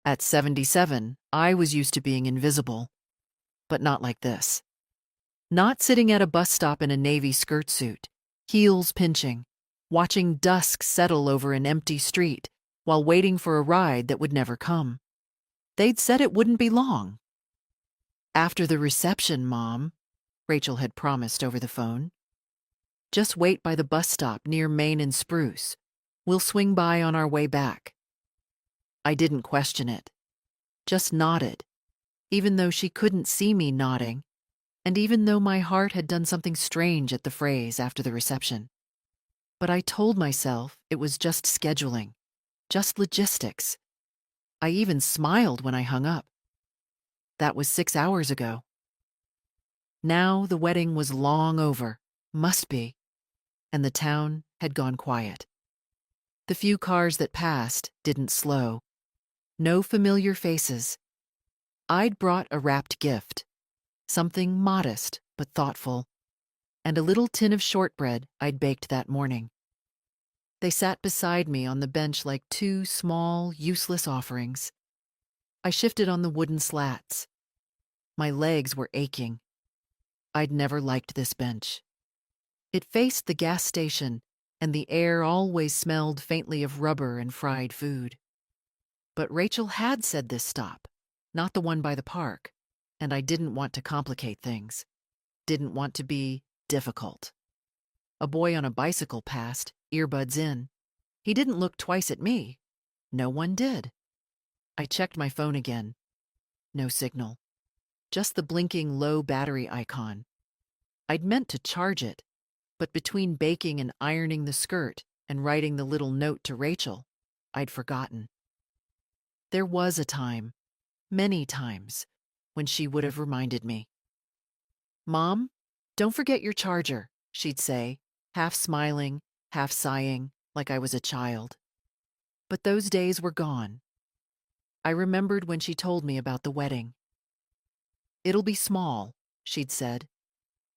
At 77, I was used to being invisible, but not like this. Not sitting at a bus stop in a navy skirt suit, heels pinching, watching dusk settle over an empty street while waiting for a ride that would never come. They'd said it wouldn't be long. After the reception, Mom, Rachel had promised over the phone. Just wait by the bus stop near Main and Spruce. We'll swing by on our way back. I didn't question it, just nodded, even though she couldn't see me nodding, and even though my heart had done something strange at the phrase after the reception. But I told myself it was just scheduling, just logistics. I even smiled when I hung up. That was 6 hours ago. Now the wedding was long over, must be, and the town had gone quiet. The few cars that passed didn't slow. No familiar faces. I'd brought a wrapped gift, something modest but thoughtful, and a little tin of shortbread I'd baked that morning. They sat beside me on the bench like two small, useless offerings. I shifted on the wooden slats. My legs were aching. I'd never liked this bench. It faced the gas station, and the air always smelled faintly of rubber and fried food. But Rachel had said this stop, not the one by the park, and I didn't want to complicate things. Didn't want to be difficult. A boy on a bicycle passed, earbuds in. He didn't look twice at me. No one did. I checked my phone again. No signal. Just the blinking low battery icon. I'd meant to charge it, but between baking and ironing the skirt and writing the little note to Rachel, I'd forgotten. There was a time, many times, when she would have reminded me. "Mom, don't forget your charger," she'd say, half smiling, half sighing, like I was a child. But those days were gone. I remembered when she told me about the wedding. "It'll be small," she'd said.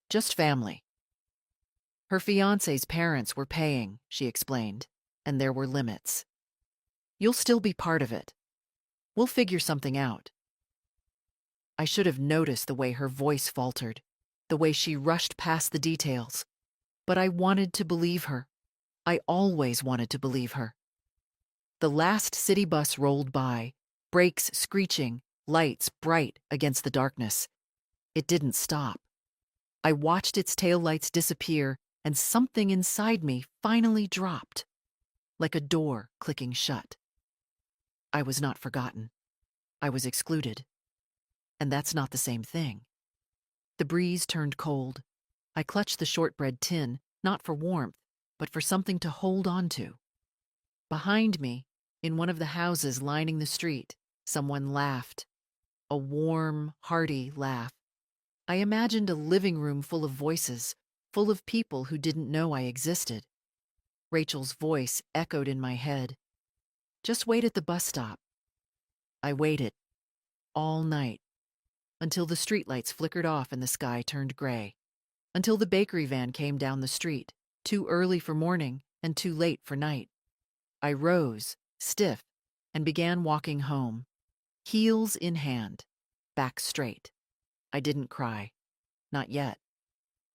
"Just family." Her fiancé's parents were paying, she explained, and there were limits. "You'll still be part of it. We'll figure something out." I should have noticed the way her voice faltered, the way she rushed past the details. But I wanted to believe her. I always wanted to believe her. The last city bus rolled by, brakes screeching, lights bright against the darkness. It didn't stop. I watched its taillights disappear, and something inside me finally dropped, like a door clicking shut. I was not forgotten. I was excluded. And that's not the same thing. The breeze turned cold. I clutched the shortbread tin, not for warmth, but for something to hold on to. Behind me, in one of the houses lining the street, someone laughed. A warm, hearty laugh. I imagined a living room full of voices, full of people who didn't know I existed. Rachel's voice echoed in my head. "Just wait at the bus stop." I waited, all night, until the streetlights flickered off and the sky turned gray, until the bakery van came down the street, too early for morning and too late for night. I rose, stiff, and began walking home, heels in hand, back straight. I didn't cry. Not yet.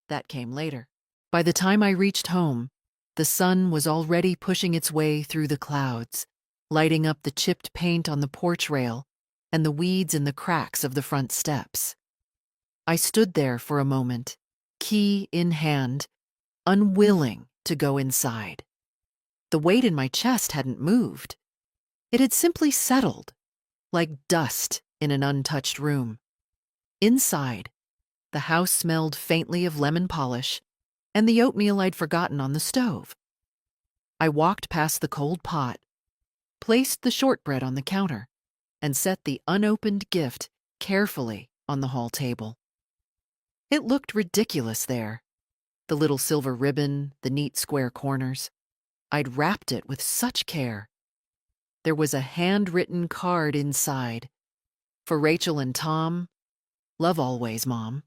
That came later. By the time I reached home, the sun was already pushing its way through the clouds, lighting up the chipped paint on the porch rail and the weeds in the cracks of the front steps. I stood there for a moment, key in hand, unwilling to go inside. The weight in my chest hadn't moved. It had simply settled, like dust in an untouched room. Inside, the house smelled faintly of lemon polish and the oatmeal I'd forgotten on the stove. I walked past the cold pot, placed the shortbread on the counter, and set the unopened gift carefully on the hall table. It looked ridiculous there. The little silver ribbon, the neat square corners. I'd wrapped it with such care. There was a handwritten card inside. "For Rachel and Tom, love always, Mom."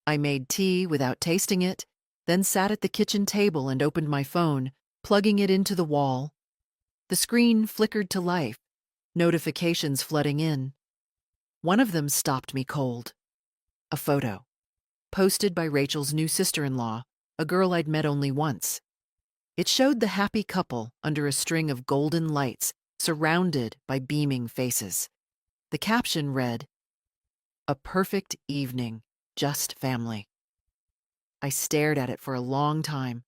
I made tea without tasting it, then sat at the kitchen table and opened my phone, plugging it into the wall. The screen flickered to life, Notifications flooding in. One of them stopped me cold. A photo. Posted by Rachel's new sister-in-law, a girl I'd met only once. It showed the happy couple under a string of golden lights, surrounded by beaming faces. The caption read, "A perfect evening, just family." I stared at it for a long time,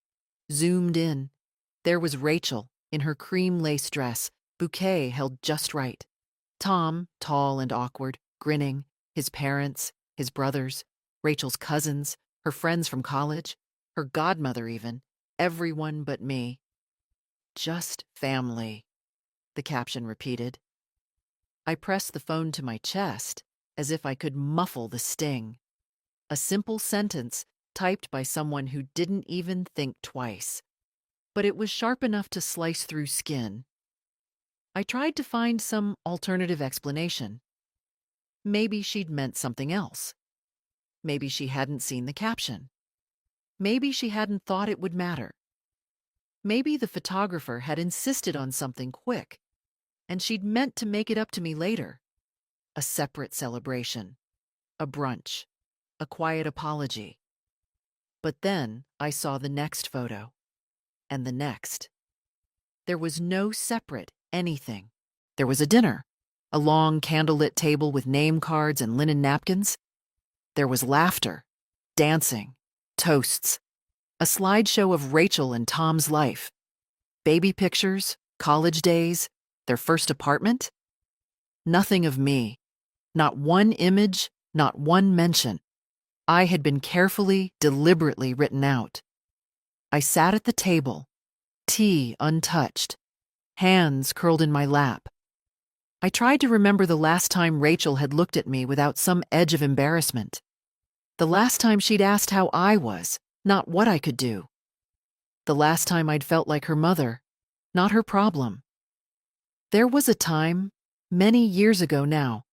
zoomed in. There was Rachel, in her cream lace dress, bouquet held just right. Tom, tall and awkward, grinning, his parents, his brothers, Rachel's cousins, her friends from college, her godmother even, everyone but me. Just family, the caption repeated. I pressed the phone to my chest, as if I could muffle the sting. A simple sentence typed by someone who didn't even think twice. But it was sharp enough to slice through skin. I tried to find some alternative explanation. Maybe she'd meant something else. Maybe she hadn't seen the caption. Maybe she hadn't thought it would matter. Maybe the photographer had insisted on something quick, and she'd meant to make it up to me later. A separate celebration, a brunch, a quiet apology. But then I saw the next photo, and the next. There was no separate anything. There was a dinner, a long candlelit table with name cards and linen napkins. There was laughter, dancing, toasts, a slideshow of Rachel and Tom's life, baby pictures, college days, their first apartment. Nothing of me, not one image, not one mention. I had been carefully, deliberately written out. I sat at the table, tea untouched, hands curled in my lap. I tried to remember the last time Rachel had looked at me without some edge of embarrassment. The last time she'd asked how I was, not what I could do. The last time I'd felt like her mother, not her problem. There was a time, many years ago now,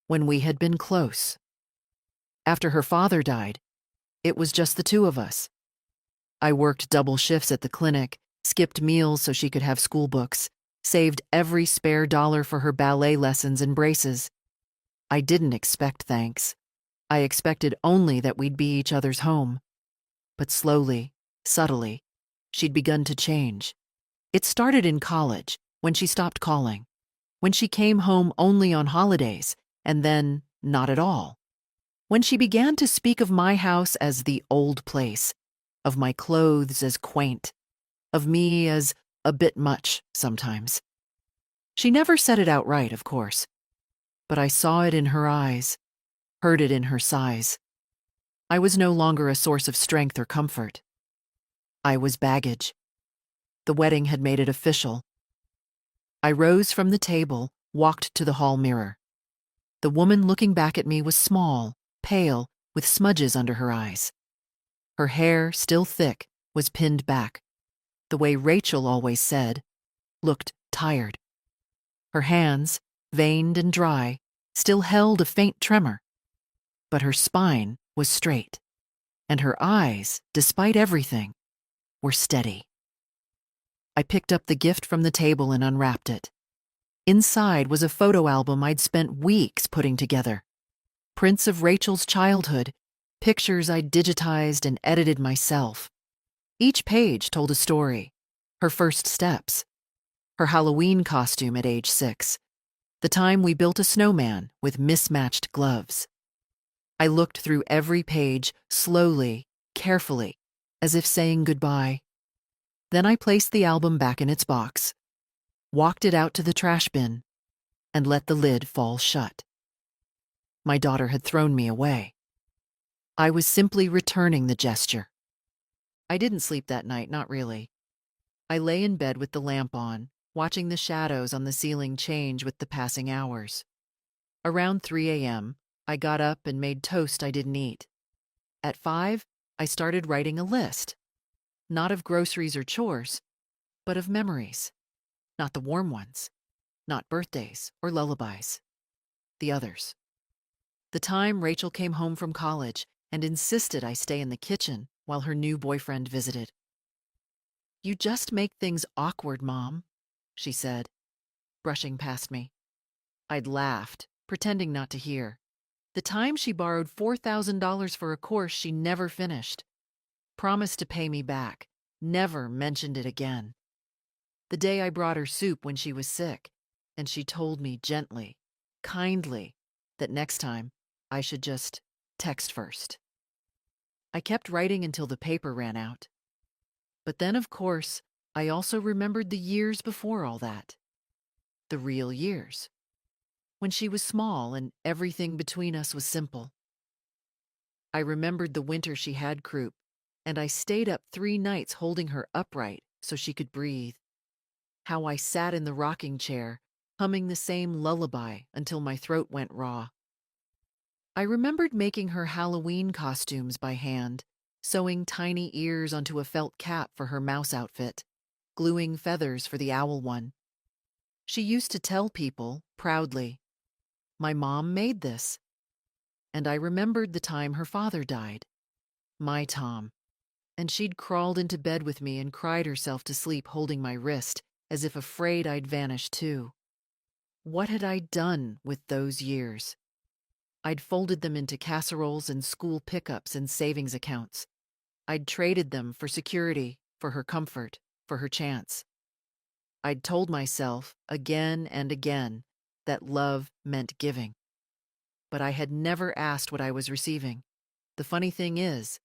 when we had been close. After her father died, it was just the two of us. I worked double shifts at the clinic, skipped meals so she could have school books, saved every spare dollar for her ballet lessons and braces. I didn't expect thanks. I expected only that we'd be each other's home. But slowly, subtly, she'd begun to change. It started in college, when she stopped calling, when she came home only on holidays, and then not at all. When she began to speak of my house as the old place, of my clothes as quaint, of me as a bit much sometimes. She never said it outright, of course, but I saw it in her eyes, heard it in her sighs. I was no longer a source of strength or comfort. I was baggage. The wedding had made it official. I rose from the table, walked to the hall mirror. The woman looking back at me was small, pale, with smudges under her eyes. Her hair, still thick, was pinned back. The way Rachel always said, looked tired. Her hands, veined and dry, still held a faint tremor. But her spine was straight, and her eyes, despite everything, were steady. I picked up the gift from the table and unwrapped it. Inside was a photo album I'd spent weeks putting together. Prints of Rachel's childhood, pictures I'd digitized and edited myself. Each page told a story. Her first steps, her Halloween costume at age 6, the time we built a snowman with mismatched gloves. I looked through every page slowly, carefully, as if saying goodbye. Then I placed the album back in its box, walked it out to the trash bin, and let the lid fall shut. My daughter had thrown me away. I was simply returning the gesture. I didn't sleep that night, not really. I lay in bed with the lamp on, watching the shadows on the ceiling change with the passing hours. Around 3 a.m., I got up and made toast I didn't eat. At 5, I started writing a list. Not of groceries or chores, but of memories. Not the warm ones. Not birthdays or lullabies. The others. The time Rachel came home from college and insisted I stay in the kitchen while her new boyfriend visited. "You just make things awkward, Mom," she said, brushing past me. I'd laughed, pretending not to hear. The time she borrowed $4,000 for a course she never finished. Promised to pay me back. Never mentioned it again. The day I brought her soup when she was sick, and she told me gently, kindly, that next time I should just text first. I kept writing until the paper ran out. But then, of course, I also remembered the years before all that. The real years. When she was small and everything between us was simple. I remembered the winter she had croup, and I stayed up 3 nights holding her upright so she could breathe. How I sat in the rocking chair, humming the same lullaby until my throat went raw. I remembered making her Halloween costumes by hand, sewing tiny ears onto a felt cap for her mouse outfit, gluing feathers for the owl one. She used to tell people, proudly, "My mom made this." And I remembered the time her father died. My Tom. And she'd crawled into bed with me and cried herself to sleep holding my wrist, as if afraid I'd vanish too. What had I done with those years? I'd folded them into casseroles and school pickups and savings accounts. I'd traded them for security, for her comfort, for her chance. I'd told myself again and again that love meant giving. But I had never asked what I was receiving. The funny thing is,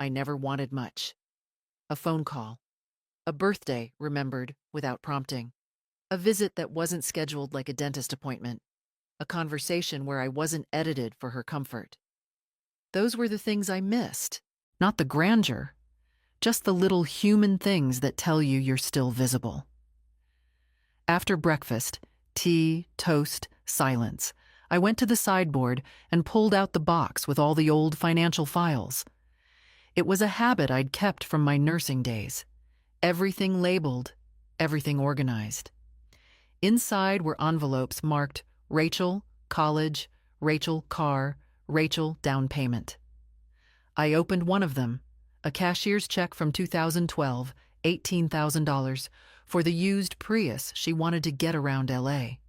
I never wanted much. A phone call. A birthday remembered without prompting. A visit that wasn't scheduled like a dentist appointment. A conversation where I wasn't edited for her comfort. Those were the things I missed. Not the grandeur. Just the little human things that tell you you're still visible. After breakfast, tea, toast, silence, I went to the sideboard and pulled out the box with all the old financial files. It was a habit I'd kept from my nursing days. Everything labeled, everything organized. Inside were envelopes marked Rachel, college, Rachel, car, Rachel, down payment. I opened one of them, a cashier's check from 2012, $18,000, for the used Prius she wanted to get around LA.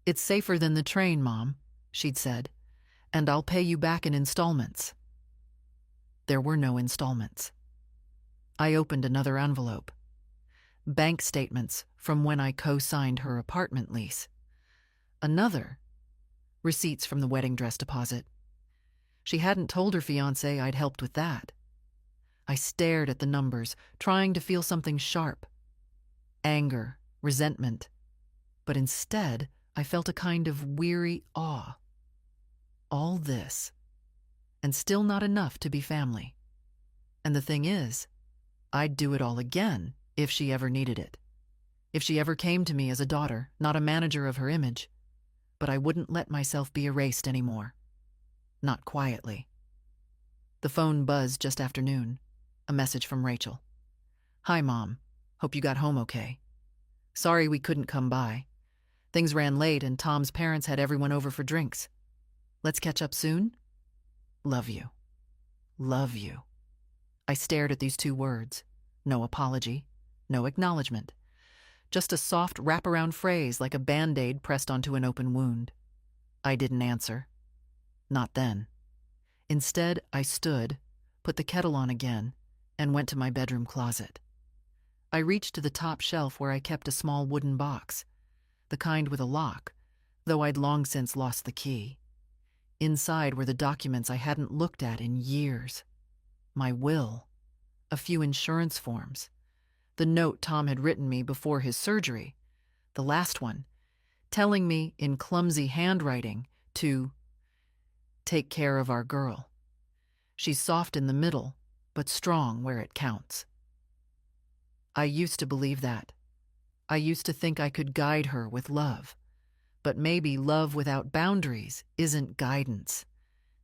"It's safer than the train, Mom," she'd said, "and I'll pay you back in installments." There were no installments. I opened another envelope. Bank statements from when I co-signed her apartment lease. Another. Receipts from the wedding dress deposit. She hadn't told her fiancé I'd helped with that. I stared at the numbers, trying to feel something sharp. Anger, resentment. But instead, I felt a kind of weary awe. All this, and still not enough to be family. And the thing is, I'd do it all again if she ever needed it. If she ever came to me as a daughter, not a manager of her image. But I wouldn't let myself be erased anymore. Not quietly. The phone buzzed just after noon. A message from Rachel. "Hi, Mom. Hope you got home okay. Sorry we couldn't come by. Things ran late and Tom's parents had everyone over for drinks. Let's catch up soon? Love you. Love you." I stared at these 2 words. No apology, no acknowledgement. Just a soft wraparound phrase like a Band-Aid pressed onto an open wound. I didn't answer. Not then. Instead, I stood, put the kettle on again, and went to my bedroom closet. I reached to the top shelf where I kept a small wooden box, the kind with a lock, though I'd long since lost the key. Inside were the documents I hadn't looked at in years. My will, a few insurance forms, the note Tom had written me before his surgery, the last one, telling me in clumsy handwriting to take care of our girl. She's soft in the middle, but strong where it counts. I used to believe that. I used to think I could guide her with love. But maybe love without boundaries isn't guidance.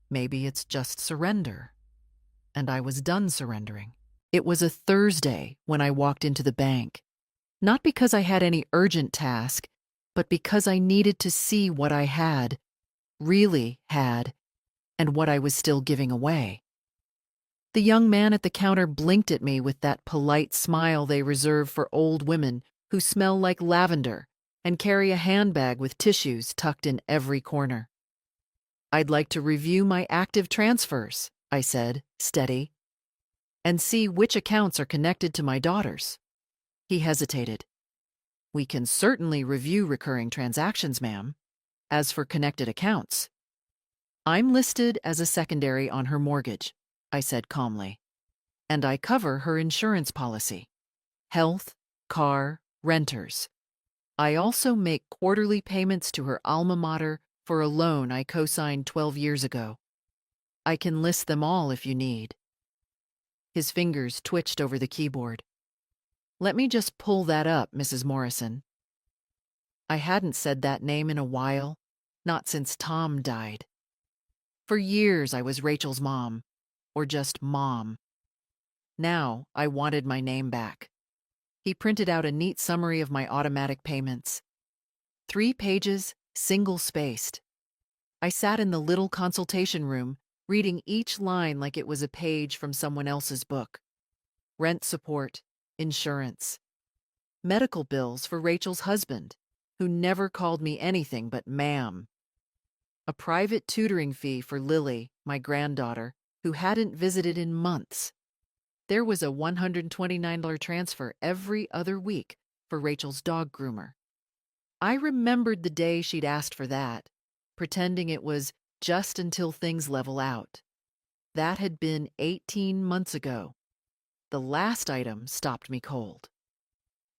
Maybe it's just surrender. And I was done surrendering. It was a Thursday when I walked into the bank. Not because I had any urgent task, but because I needed to see what I had, really had, and what I was still giving away. The young man at the counter blinked at me with that polite smile they reserve for old women who smell like lavender, and carry a handbag with tissues tucked in every corner. "I'd like to review my active transfers," I said, steady, "and see which accounts are connected to my daughters." He hesitated. "We can certainly review recurring transactions, ma'am. As for connected accounts, I'm listed as a secondary on her mortgage," I said calmly, "and I cover her insurance policy. Health, car, renters. I also make quarterly payments to her alma mater for a loan I co-signed 12 years ago. I can list them all if you need." His fingers twitched over the keyboard. "Let me just pull that up, Mrs. Morrison." I hadn't said that name in a while, not since Tom died. For years I was Rachel's mom, or just Mom. Now I wanted my name back. He printed out a neat summary of my automatic payments. 3 pages, single-spaced. I sat in the little consultation room, reading each line like it was a page from someone else's book. Rent support, insurance, medical bills for Rachel's husband, who never called me anything but ma'am. A private tutoring fee for Lily, my granddaughter, who hadn't visited in months. There was a $129 transfer every other week for Rachel's dog groomer. I remembered the day she'd asked for that, pretending it was just until things level out. That had been 18 months ago. The last item stopped me cold.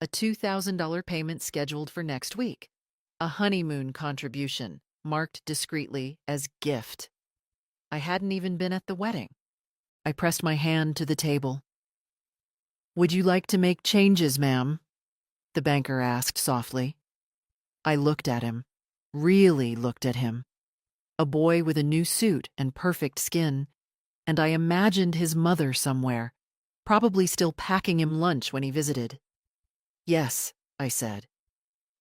A $2,000 payment scheduled for next week. A honeymoon contribution, marked discreetly as gift. I hadn't even been at the wedding. I pressed my hand to the table. "Would you like to make changes, ma'am?" the banker asked softly. I looked at him, really looked at him. A boy with a new suit and perfect skin, and I imagined his mother somewhere, probably still packing him lunch when he visited. "Yes," I said.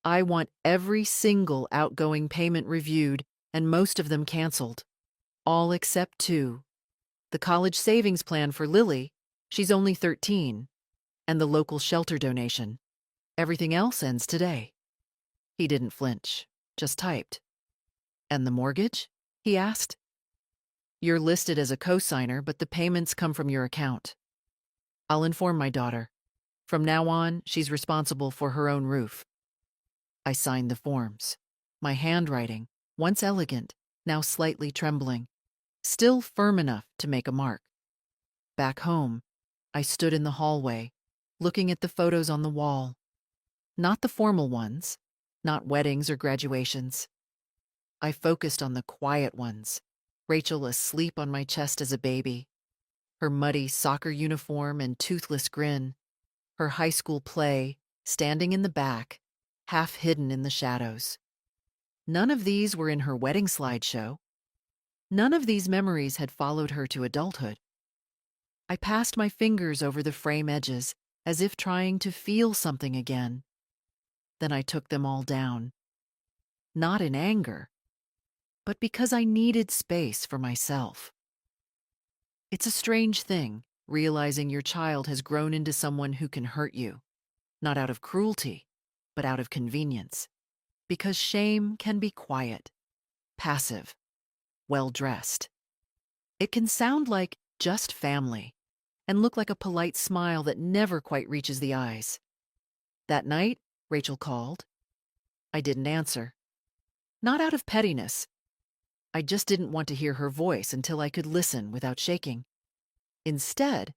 "I want every single outgoing payment reviewed and most of them canceled. All except 2. The college savings plan for Lily, she's only 13, and the local shelter donation. Everything else ends today." He didn't flinch, just typed. "And the mortgage?" he asked. "You're listed as a co-signer, but the payments come from your account. I'll inform my daughter. From now on, she's responsible for her own roof." I signed the forms. My handwriting, once elegant, now slightly trembling, still firm enough to make a mark. Back home, I stood in the hallway, looking at the photos on the wall. Not the formal ones, not weddings or graduations. I focused on the quiet ones. Rachel asleep on my chest as a baby, her muddy soccer uniform and toothless grin, her high school play, standing in the back, half hidden in the shadows. None of these were in her wedding slideshow. None of these memories had followed her to adulthood. I passed my fingers over the frame edges, as if trying to feel something again. Then I took them all down. Not in anger, but because I needed space for myself. It's a strange thing, realizing your child has grown into someone who can hurt you, not out of cruelty, but out of convenience. Because shame can be quiet, passive, well-dressed. It can sound like just family and look like a polite smile that never quite reaches the eyes. That night, Rachel called. I didn't answer. Not out of pettiness. I just didn't want to hear her voice until I could listen without shaking. Instead,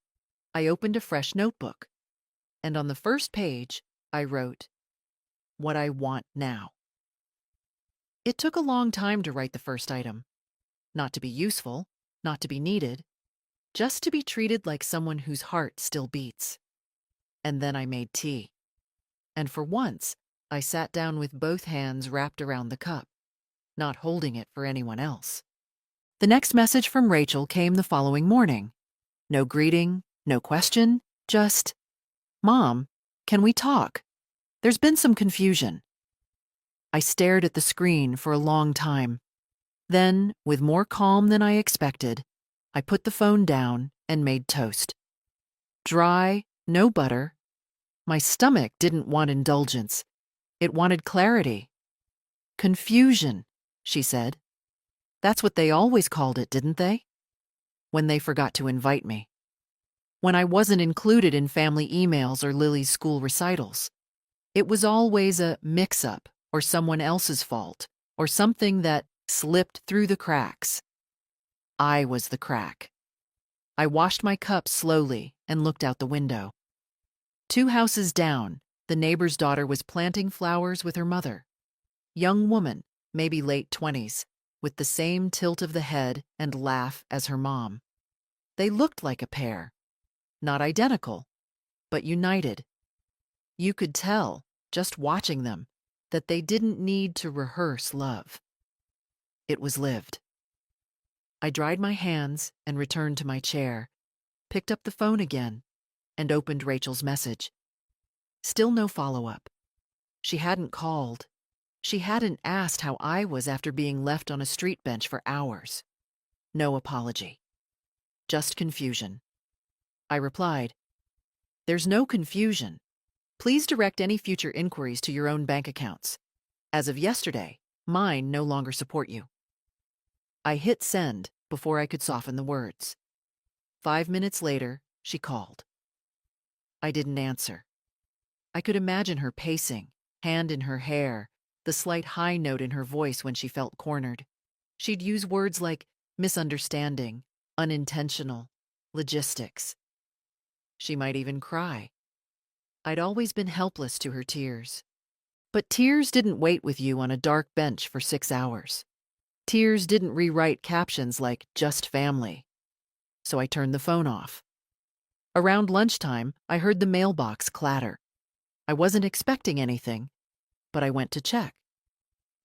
I opened a fresh notebook, and on the first page, I wrote, "What I want now." It took a long time to write the first item. Not to be useful, not to be needed, just to be treated like someone whose heart still beats. And then I made tea. And for once, I sat down with both hands wrapped around the cup, not holding it for anyone else. The next message from Rachel came the following morning. No greeting, no question, just, "Mom, can we talk? There's been some confusion." I stared at the screen for a long time. Then, with more calm than I expected, I put the phone down and made toast. Dry, no butter. My stomach didn't want indulgence, It wanted clarity. Confusion, she said. That's what they always called it, didn't they? When they forgot to invite me. When I wasn't included in family emails or Lily's school recitals. It was always a mix-up or someone else's fault or something that slipped through the cracks. I was the crack. I washed my cup slowly and looked out the window. 2 houses down, the neighbor's daughter was planting flowers with her mother. Young woman, maybe late 20s, with the same tilt of the head and laugh as her mom. They looked like a pair. Not identical, but united. You could tell, just watching them, that they didn't need to rehearse love. It was lived. I dried my hands and returned to my chair, picked up the phone again, and opened Rachel's message. Still no follow-up. She hadn't called. She hadn't asked how I was after being left on a street bench for hours. No apology. Just confusion. I replied, "There's no confusion. Please direct any future inquiries to your own bank accounts. As of yesterday, mine no longer support you." I hit send before I could soften the words. 5 minutes later, she called. I didn't answer. I could imagine her pacing, hand in her hair, the slight high note in her voice when she felt cornered. She'd use words like misunderstanding, unintentional, logistics. She might even cry. I'd always been helpless to her tears. But tears didn't wait with you on a dark bench for 6 hours. Tears didn't rewrite captions like "just family." So I turned the phone off. Around lunchtime, I heard the mailbox clatter. I wasn't expecting anything, but I went to check.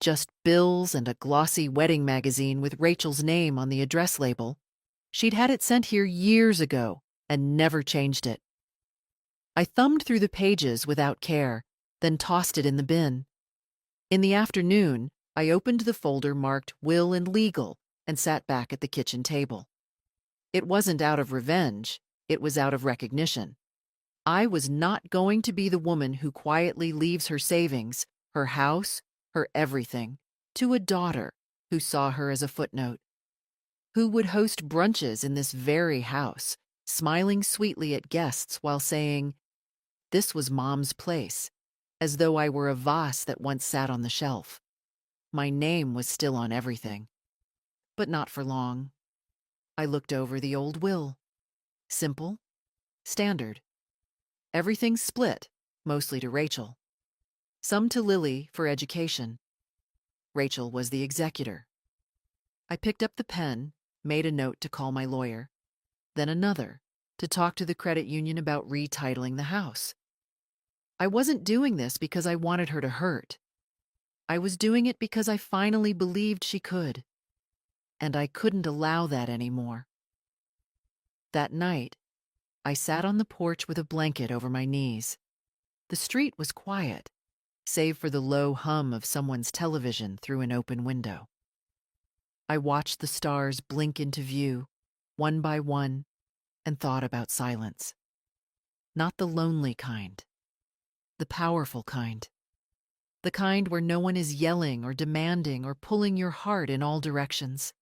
Just bills and a glossy wedding magazine with Rachel's name on the address label. She'd had it sent here years ago and never changed it. I thumbed through the pages without care, then tossed it in the bin. In the afternoon, I opened the folder marked Will and Legal and sat back at the kitchen table. It wasn't out of revenge, it was out of recognition. I was not going to be the woman who quietly leaves her savings, her house, her everything, to a daughter who saw her as a footnote. Who would host brunches in this very house, smiling sweetly at guests while saying, "This was Mom's place," as though I were a vase that once sat on the shelf. My name was still on everything. But not for long. I looked over the old will. Simple, standard. Everything split, mostly to Rachel. Some to Lily for education. Rachel was the executor. I picked up the pen, made a note to call my lawyer, then another to talk to the credit union about retitling the house. I wasn't doing this because I wanted her to hurt. I was doing it because I finally believed she could. And I couldn't allow that anymore. That night, I sat on the porch with a blanket over my knees. The street was quiet, save for the low hum of someone's television through an open window. I watched the stars blink into view, one by one, and thought about silence. Not the lonely kind. The powerful kind. The kind where no one is yelling or demanding or pulling your heart in all directions.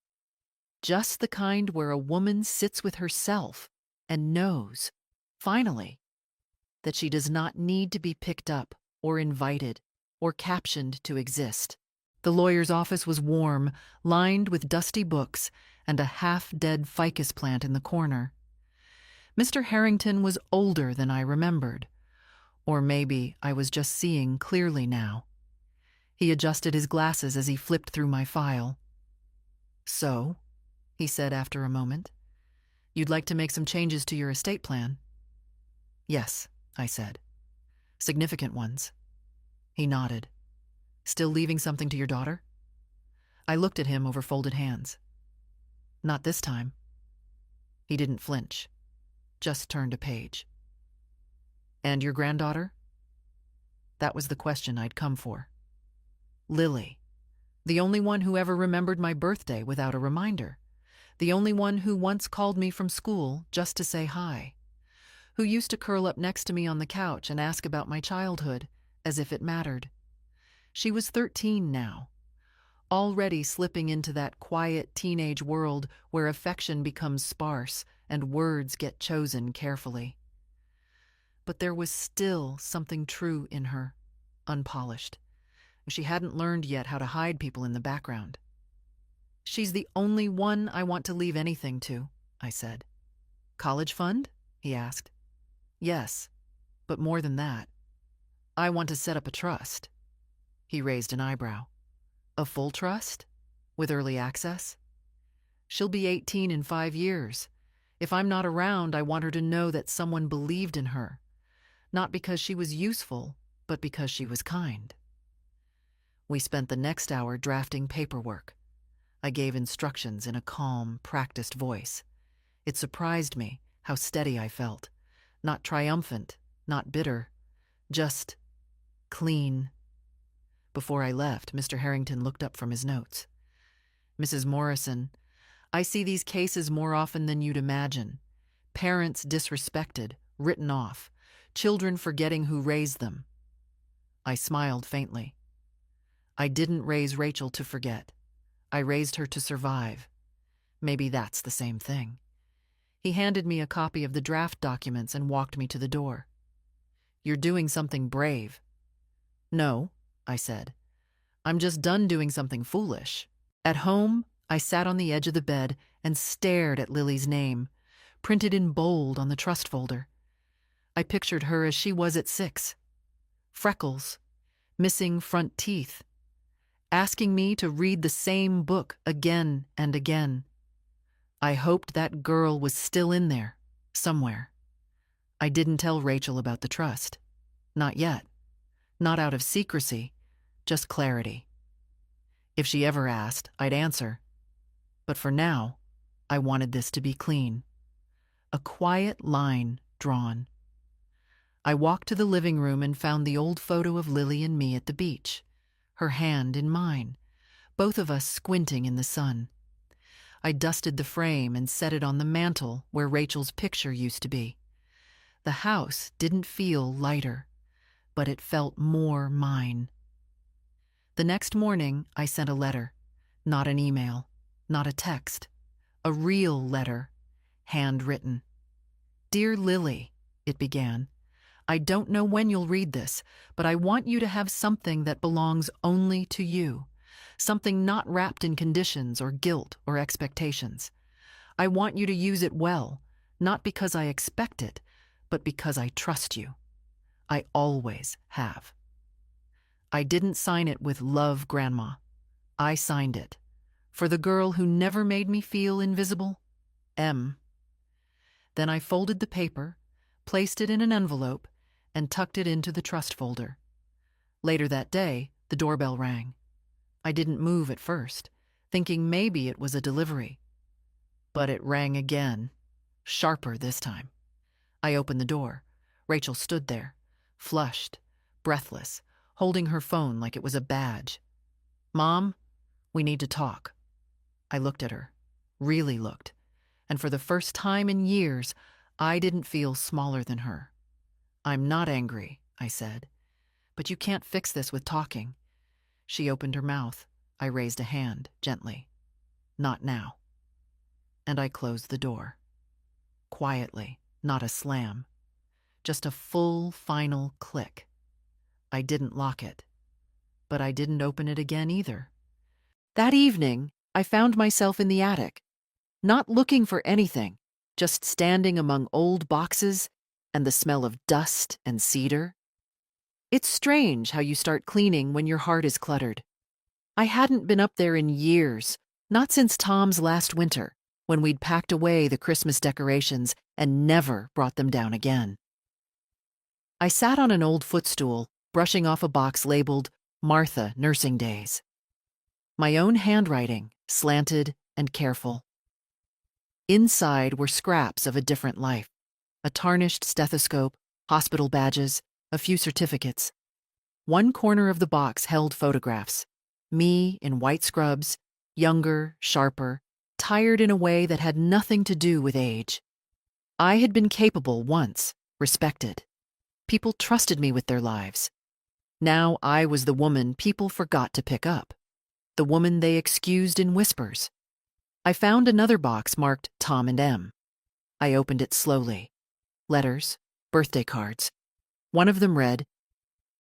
Just the kind where a woman sits with herself and knows, finally, that she does not need to be picked up or invited or captioned to exist. The lawyer's office was warm, lined with dusty books and a half-dead ficus plant in the corner. Mr. Harrington was older than I remembered. Or maybe I was just seeing clearly now. He adjusted his glasses as he flipped through my file. "So," he said after a moment, "you'd like to make some changes to your estate plan?" "Yes," I said. "Significant ones." He nodded. "Still leaving something to your daughter?" I looked at him over folded hands. "Not this time." He didn't flinch, just turned a page. "And your granddaughter?" That was the question I'd come for. Lily, the only one who ever remembered my birthday without a reminder, the only one who once called me from school just to say hi, who used to curl up next to me on the couch and ask about my childhood as if it mattered. She was 13 now, already slipping into that quiet teenage world where affection becomes sparse and words get chosen carefully. But there was still something true in her, unpolished. She hadn't learned yet how to hide people in the background. "She's the only one I want to leave anything to," I said. "College fund?" he asked. "Yes, but more than that. I want to set up a trust." He raised an eyebrow. "A full trust? With early access?" "She'll be 18 in 5 years. If I'm not around, I want her to know that someone believed in her. Not because she was useful, but because she was kind." We spent the next hour drafting paperwork. I gave instructions in a calm, practiced voice. It surprised me how steady I felt. Not triumphant, not bitter, just clean. Before I left, Mr. Harrington looked up from his notes. "Mrs. Morrison, I see these cases more often than you'd imagine. Parents disrespected, written off, children forgetting who raised them." I smiled faintly. "I didn't raise Rachel to forget. I raised her to survive. Maybe that's the same thing." He handed me a copy of the draft documents and walked me to the door. "You're doing something brave." "No," I said. "I'm just done doing something foolish." At home, I sat on the edge of the bed and stared at Lily's name, printed in bold on the trust folder. I pictured her as she was at 6. Freckles, missing front teeth, asking me to read the same book again and again. I hoped that girl was still in there, somewhere. I didn't tell Rachel about the trust. Not yet. Not out of secrecy, just clarity. If she ever asked, I'd answer. But for now, I wanted this to be clean. A quiet line drawn. I walked to the living room and found the old photo of Lily and me at the beach, her hand in mine, both of us squinting in the sun. I dusted the frame and set it on the mantel where Rachel's picture used to be. The house didn't feel lighter, but it felt more mine. The next morning, I sent a letter, not an email, not a text, a real letter, handwritten. "Dear Lily," it began, "I don't know when you'll read this, but I want you to have something that belongs only to you, something not wrapped in conditions or guilt or expectations. I want you to use it well, not because I expect it, but because I trust you. I always have." I didn't sign it with "Love, Grandma." I signed it, "For the girl who never made me feel invisible, M." Then I folded the paper, placed it in an envelope, and tucked it into the trust folder. Later that day, the doorbell rang. I didn't move at first, thinking maybe it was a delivery. But it rang again, sharper this time. I opened the door. Rachel stood there, flushed, breathless, holding her phone like it was a badge. "Mom, we need to talk." I looked at her, really looked, and for the first time in years, I didn't feel smaller than her. "I'm not angry," I said, "but you can't fix this with talking." She opened her mouth. I raised a hand, gently. "Not now." And I closed the door. Quietly, not a slam. Just a full, final click. I didn't lock it, but I didn't open it again either. That evening, I found myself in the attic, not looking for anything, just standing among old boxes and the smell of dust and cedar. It's strange how you start cleaning when your heart is cluttered. I hadn't been up there in years, not since Tom's last winter, when we'd packed away the Christmas decorations and never brought them down again. I sat on an old footstool, brushing off a box labeled Martha Nursing Days. My own handwriting, slanted and careful. Inside were scraps of a different life. A tarnished stethoscope, hospital badges, a few certificates. One corner of the box held photographs. Me in white scrubs, younger, sharper, tired in a way that had nothing to do with age. I had been capable once, respected. People trusted me with their lives. Now I was the woman people forgot to pick up, the woman they excused in whispers. I found another box marked Tom and M. I opened it slowly. Letters, birthday cards. One of them read,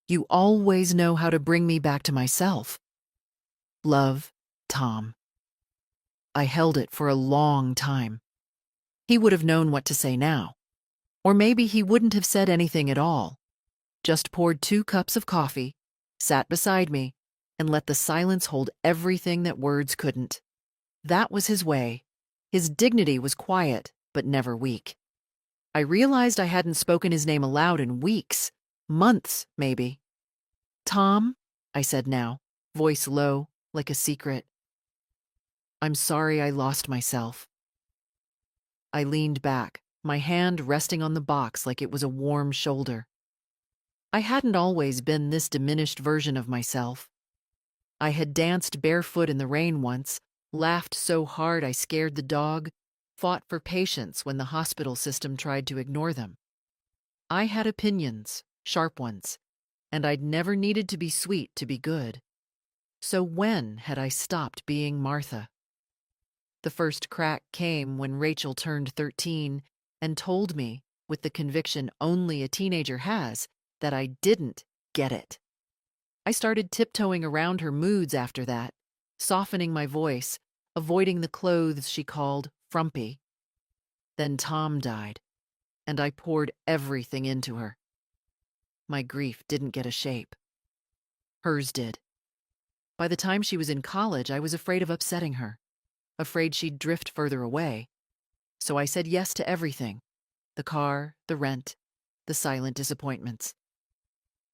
"You always know how to bring me back to myself. Love, Tom." I held it for a long time. He would have known what to say now. Or maybe he wouldn't have said anything at all. Just poured 2 cups of coffee, sat beside me, and let the silence hold everything that words couldn't. That was his way. His dignity was quiet, but never weak. I realized I hadn't spoken his name aloud in weeks, months, maybe. "Tom," I said now, voice low, like a secret. "I'm sorry I lost myself." I leaned back, my hand resting on the box like it was a warm shoulder. I hadn't always been this diminished version of myself. I had danced barefoot in the rain once, laughed so hard I scared the dog, fought for patients when the hospital system tried to ignore them. I had opinions, sharp ones, and I'd never needed to be sweet to be good. So when had I stopped being Martha? The first crack came when Rachel turned 13 and told me, with the conviction only a teenager has, that I didn't get it. I started tiptoeing around her moods after that, softening my voice, avoiding the clothes she called frumpy. Then Tom died, and I poured everything into her. My grief didn't get a shape. Hers did. By the time she was in college, I was afraid of upsetting her, afraid she'd drift further away. So I said yes to everything: the car, the rent, the silent disappointments.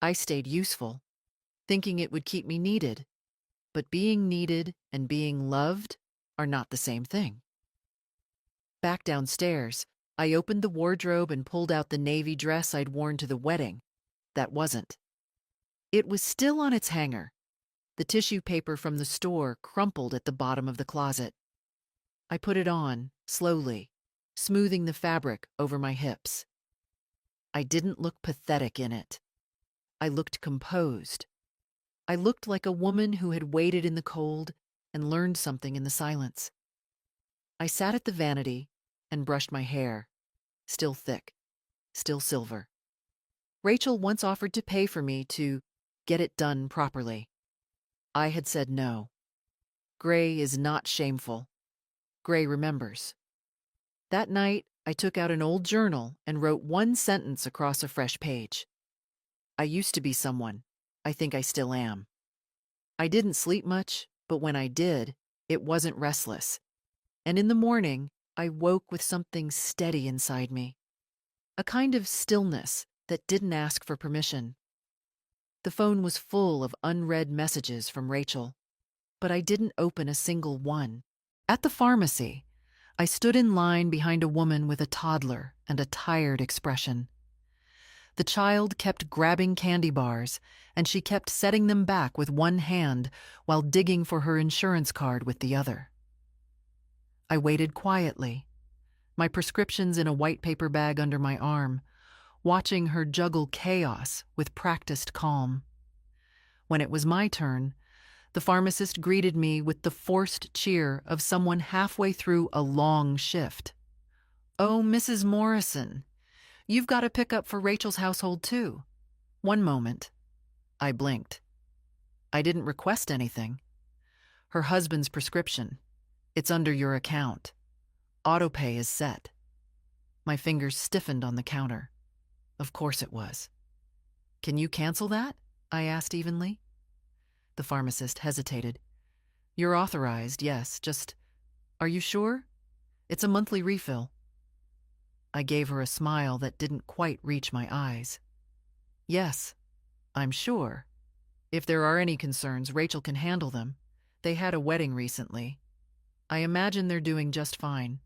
I stayed useful, thinking it would keep me needed. But being needed and being loved are not the same thing. Back downstairs, I opened the wardrobe and pulled out the navy dress I'd worn to the wedding. That wasn't. It was still on its hanger, the tissue paper from the store crumpled at the bottom of the closet. I put it on, slowly, smoothing the fabric over my hips. I didn't look pathetic in it. I looked composed. I looked like a woman who had waited in the cold and learned something in the silence. I sat at the vanity and brushed my hair, still thick, still silver. Rachel once offered to pay for me to get it done properly. I had said no. Gray is not shameful. Gray remembers. That night, I took out an old journal and wrote one sentence across a fresh page. I used to be someone. I think I still am. I didn't sleep much, but when I did, it wasn't restless. And in the morning, I woke with something steady inside me. A kind of stillness that didn't ask for permission. The phone was full of unread messages from Rachel, but I didn't open a single one. At the pharmacy, I stood in line behind a woman with a toddler and a tired expression. The child kept grabbing candy bars, and she kept setting them back with one hand while digging for her insurance card with the other. I waited quietly, my prescriptions in a white paper bag under my arm, watching her juggle chaos with practiced calm. When it was my turn, the pharmacist greeted me with the forced cheer of someone halfway through a long shift. "Oh, Mrs. Morrison, you've got a pickup for Rachel's household, too." One moment. I blinked. I didn't request anything. Her husband's prescription. It's under your account. Autopay is set. My fingers stiffened on the counter. Of course it was. "Can you cancel that?" I asked evenly. The pharmacist hesitated. "You're authorized, yes, just, are you sure? It's a monthly refill." I gave her a smile that didn't quite reach my eyes. "Yes, I'm sure. If there are any concerns, Rachel can handle them. They had a wedding recently. I imagine they're doing just fine."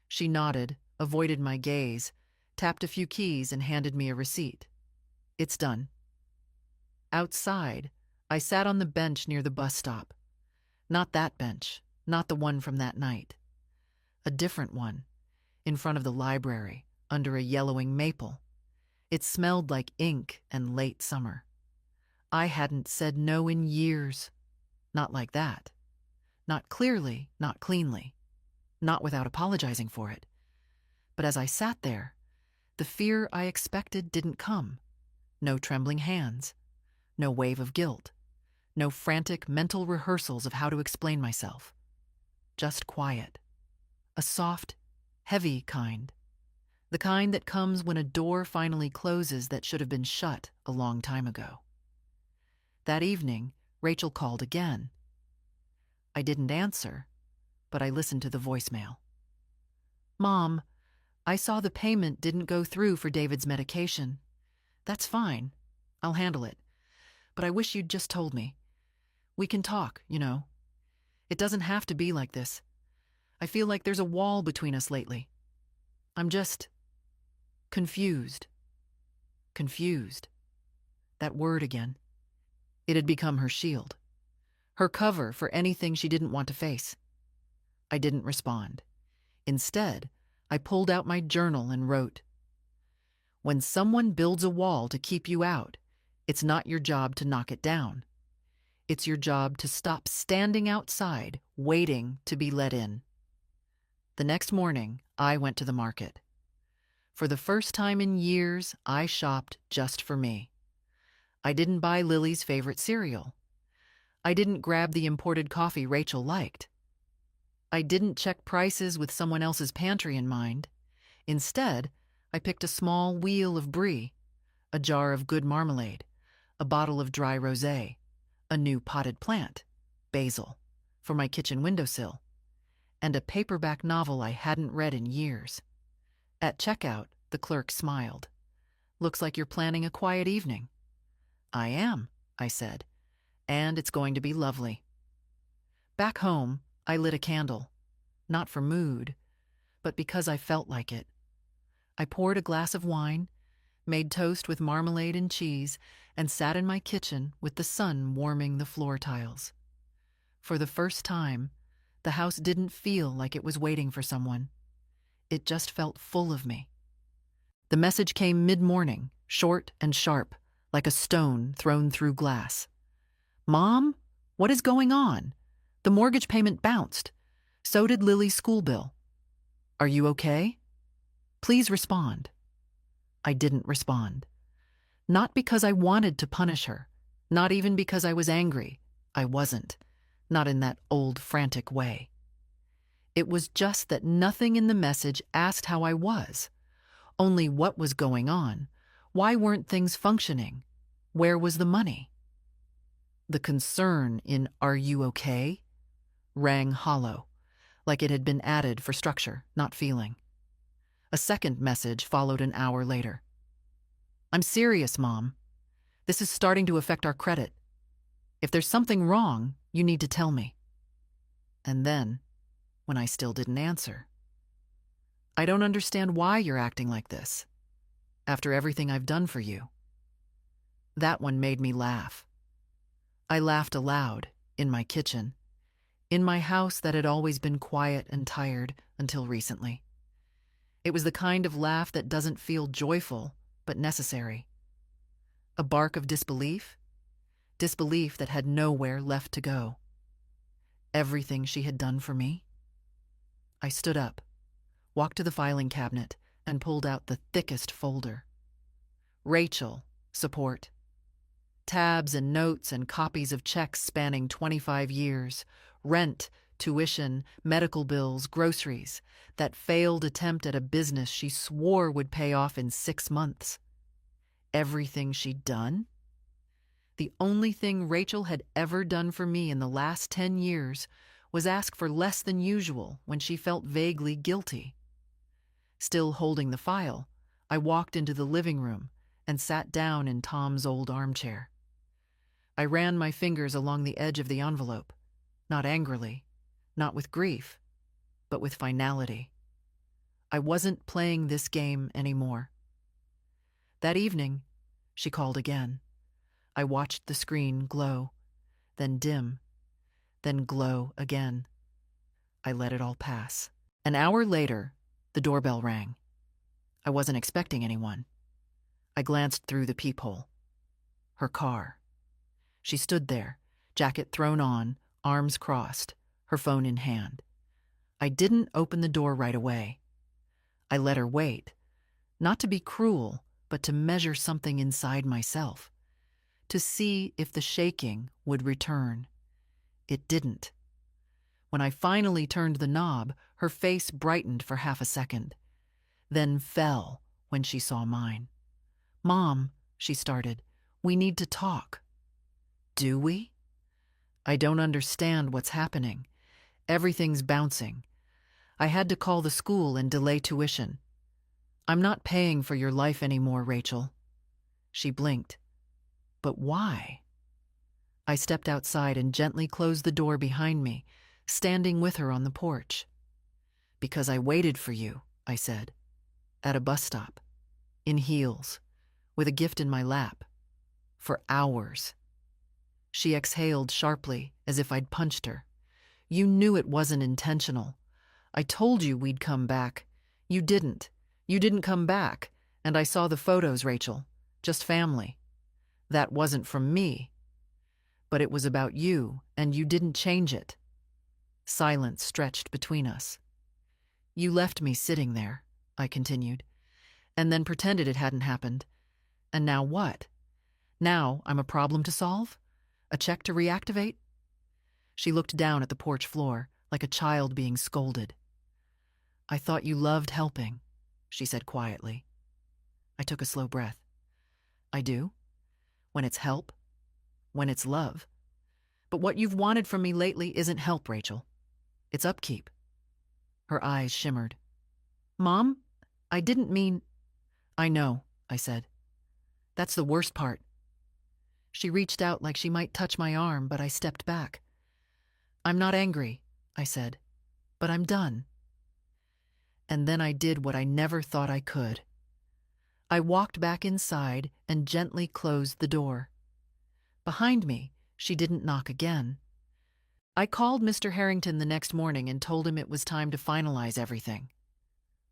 She nodded, avoided my gaze, tapped a few keys and handed me a receipt. "It's done." Outside, I sat on the bench near the bus stop. Not that bench, not the one from that night. A different one, in front of the library, under a yellowing maple. It smelled like ink and late summer. I hadn't said no in years. Not like that. Not clearly, not cleanly. Not without apologizing for it. But as I sat there, the fear I expected didn't come. No trembling hands. No wave of guilt. No frantic mental rehearsals of how to explain myself. Just quiet. A soft, heavy kind. The kind that comes when a door finally closes that should have been shut a long time ago. That evening, Rachel called again. I didn't answer, but I listened to the voicemail. "Mom, I saw the payment didn't go through for David's medication. That's fine. I'll handle it. But I wish you'd just told me. We can talk, you know. It doesn't have to be like this. I feel like there's a wall between us lately. I'm just confused." Confused. That word again. It had become her shield. Her cover for anything she didn't want to face. I didn't respond. Instead, I pulled out my journal and wrote, "When someone builds a wall to keep you out, it's not your job to knock it down. It's your job to stop standing outside, waiting to be let in." The next morning, I went to the market. For the first time in years, I shopped just for me. I didn't buy Lily's favorite cereal. I didn't grab the imported coffee Rachel liked. I didn't check prices with someone else's pantry in mind. Instead, I picked a small wheel of brie, a jar of good marmalade, a bottle of dry rosé, a new potted plant, basil, for my kitchen windowsill, and a paperback novel I hadn't read in years. At checkout, the clerk smiled. "Looks like you're planning a quiet evening." "I am," I said, "and it's going to be lovely." Back home, I lit a candle, not for mood, but because I felt like it. I poured a glass of wine, made toast with marmalade and cheese, and sat in my kitchen with the sun warming the floor tiles. For the first time, the house didn't feel like it was waiting for someone. It just felt full of me. The message came mid-morning, short and sharp, like a stone thrown through glass. "Mom, what is going on? The mortgage payment bounced. So did Lily's school bill. Are you okay? Please respond." I didn't respond. Not because I wanted to punish her, not even because I was angry. I wasn't, not in that old frantic way. It was just that nothing in the message asked how I was, only what was going on. Why weren't things functioning? Where was the money? The concern in "Are you okay?" rang hollow, like it had been added for structure, not feeling. A second message followed an hour later. "I'm serious, Mom. This is starting to affect our credit. If there's something wrong, you need to tell me." And then, when I still didn't answer, "I don't understand why you're acting like this, after everything I've done for you." That one made me laugh. I laughed aloud, in my kitchen, in my house that had always been quiet and tired until recently. It was the kind of laugh that doesn't feel joyful, but necessary. A bark of disbelief? Disbelief that had nowhere left to go. Everything she had done for me? I stood up, walked to the filing cabinet, and pulled out the thickest folder. Rachel, support. Tabs and notes and copies of checks spanning 25 years, rent, tuition, medical bills, groceries, that failed attempt at a business she swore would pay off in 6 months. Everything she'd done? The only thing Rachel had ever done for me in the last 10 years was ask for less than usual when she felt vaguely guilty. Still holding the file, I walked into the living room and sat down in Tom's old armchair. I ran my fingers along the edge of the envelope, not angrily, not with grief, but with finality. I wasn't playing this game anymore. That evening, she called again. I watched the screen glow, then dim, then glow again. I let it all pass. An hour later, the doorbell rang. I wasn't expecting anyone. I glanced through the peephole. Her car. She stood there, jacket thrown on, arms crossed, her phone in hand. I didn't open the door right away. I let her wait, not to be cruel, but to measure something inside myself, to see if the shaking would return. It didn't. When I finally turned the knob, her face brightened for half a second, then fell when she saw mine. "Mom," she started, "we need to talk." "Do we?" "I don't understand what's happening. Everything's bouncing. I had to call the school and delay tuition. I'm not paying for your life anymore, Rachel." She blinked. "But why?" I stepped outside and gently closed the door behind me, standing with her on the porch. "Because I waited for you," I said, "at a bus stop, in heels, with a gift in my lap, for hours." She exhaled sharply, as if I'd punched her. "You knew it wasn't intentional. I told you we'd come back. You didn't. You didn't come back, and I saw the photos, Rachel. Just family. That wasn't from me. But it was about you, and you didn't change it." Silence stretched between us. "You left me sitting there," I continued, "and then pretended it hadn't happened. And now what? Now I'm a problem to solve? A check to reactivate?" She looked down at the porch floor, like a child being scolded. "I thought you loved helping," she said quietly. I took a slow breath. "I do? When it's help? When it's love? But what you've wanted from me lately isn't help, Rachel. It's upkeep." Her eyes shimmered. "Mom, I didn't mean—" "I know," I said. "That's the worst part." She reached out like she might touch my arm, but I stepped back. "I'm not angry," I said, "but I'm done." And then I did what I never thought I could. I walked back inside and gently closed the door. Behind me, she didn't knock again. I called Mr. Harrington the next morning and told him it was time to finalize everything.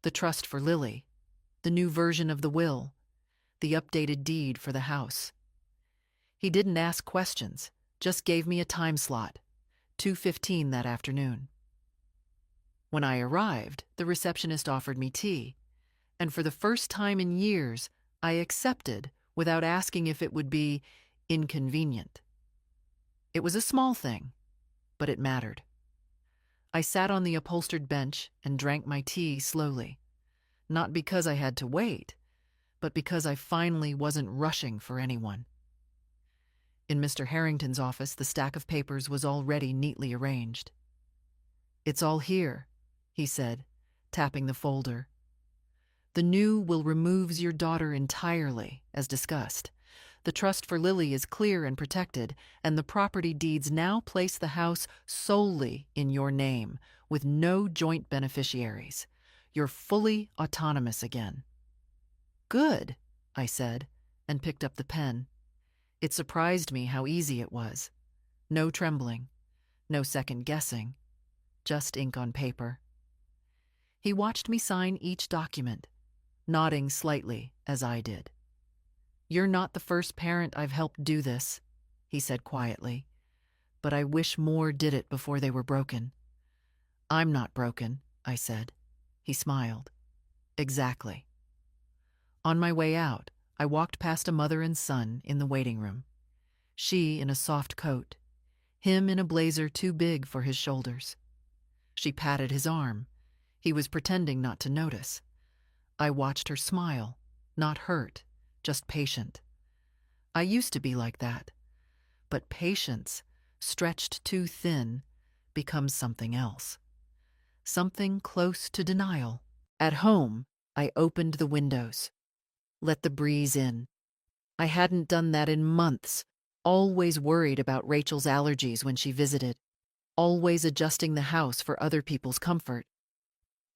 The trust for Lily, the new version of the will, the updated deed for the house. He didn't ask questions, just gave me a time slot, 2:15 that afternoon. When I arrived, the receptionist offered me tea, and for the first time in years, I accepted without asking if it would be inconvenient. It was a small thing, but it mattered. I sat on the upholstered bench and drank my tea slowly, not because I had to wait, but because I finally wasn't rushing for anyone. In Mr. Harrington's office, the stack of papers was already neatly arranged. "It's all here," he said, tapping the folder. "The new will removes your daughter entirely, as discussed. The trust for Lily is clear and protected, and the property deeds now place the house solely in your name, with no joint beneficiaries. You're fully autonomous again." "Good," I said, and picked up the pen. It surprised me how easy it was. No trembling, no second guessing, just ink on paper. He watched me sign each document, nodding slightly as I did. "You're not the first parent I've helped do this," he said quietly, "but I wish more did it before they were broken." "I'm not broken," I said. He smiled. "Exactly." On my way out, I walked past a mother and son in the waiting room. She in a soft coat, him in a blazer too big for his shoulders. She patted his arm. He was pretending not to notice. I watched her smile, not hurt, just patient. I used to be like that. But patience, stretched too thin, becomes something else. Something close to denial. At home, I opened the windows. Let the breeze in. I hadn't done that in months, always worried about Rachel's allergies when she visited, always adjusting the house for other people's comfort.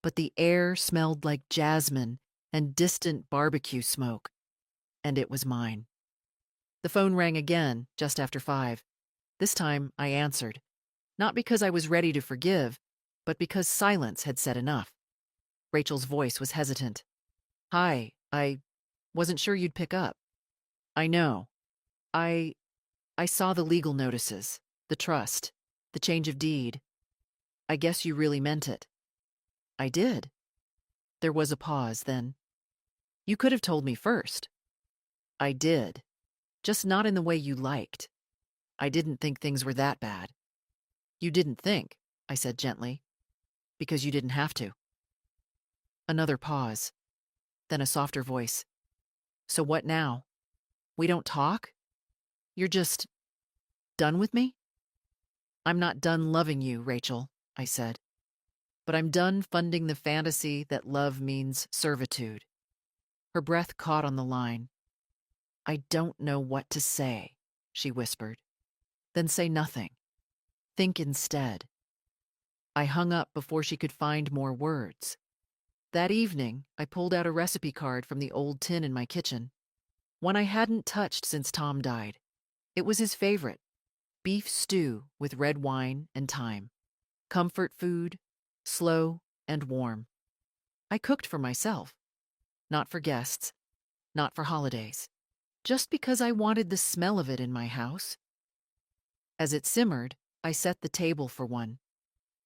But the air smelled like jasmine and distant barbecue smoke, and it was mine. The phone rang again, just after 5. This time I answered, not because I was ready to forgive, but because silence had said enough. Rachel's voice was hesitant. "Hi, I wasn't sure you'd pick up." "I know. I I saw the legal notices, the trust, the change of deed. I guess you really meant it. I did. There was a pause, then. You could have told me first. I did. Just not in the way you liked. I didn't think things were that bad. You didn't think, I said gently, because you didn't have to. Another pause, then a softer voice. So what now? We don't talk? You're just done with me? I'm not done loving you, Rachel, I said. But I'm done funding the fantasy that love means servitude. Her breath caught on the line. I don't know what to say, she whispered. Then say nothing. Think instead. I hung up before she could find more words. That evening, I pulled out a recipe card from the old tin in my kitchen, one I hadn't touched since Tom died. It was his favorite, beef stew with red wine and thyme. Comfort food, slow and warm. I cooked for myself, not for guests, not for holidays, just because I wanted the smell of it in my house. As it simmered, I set the table for one.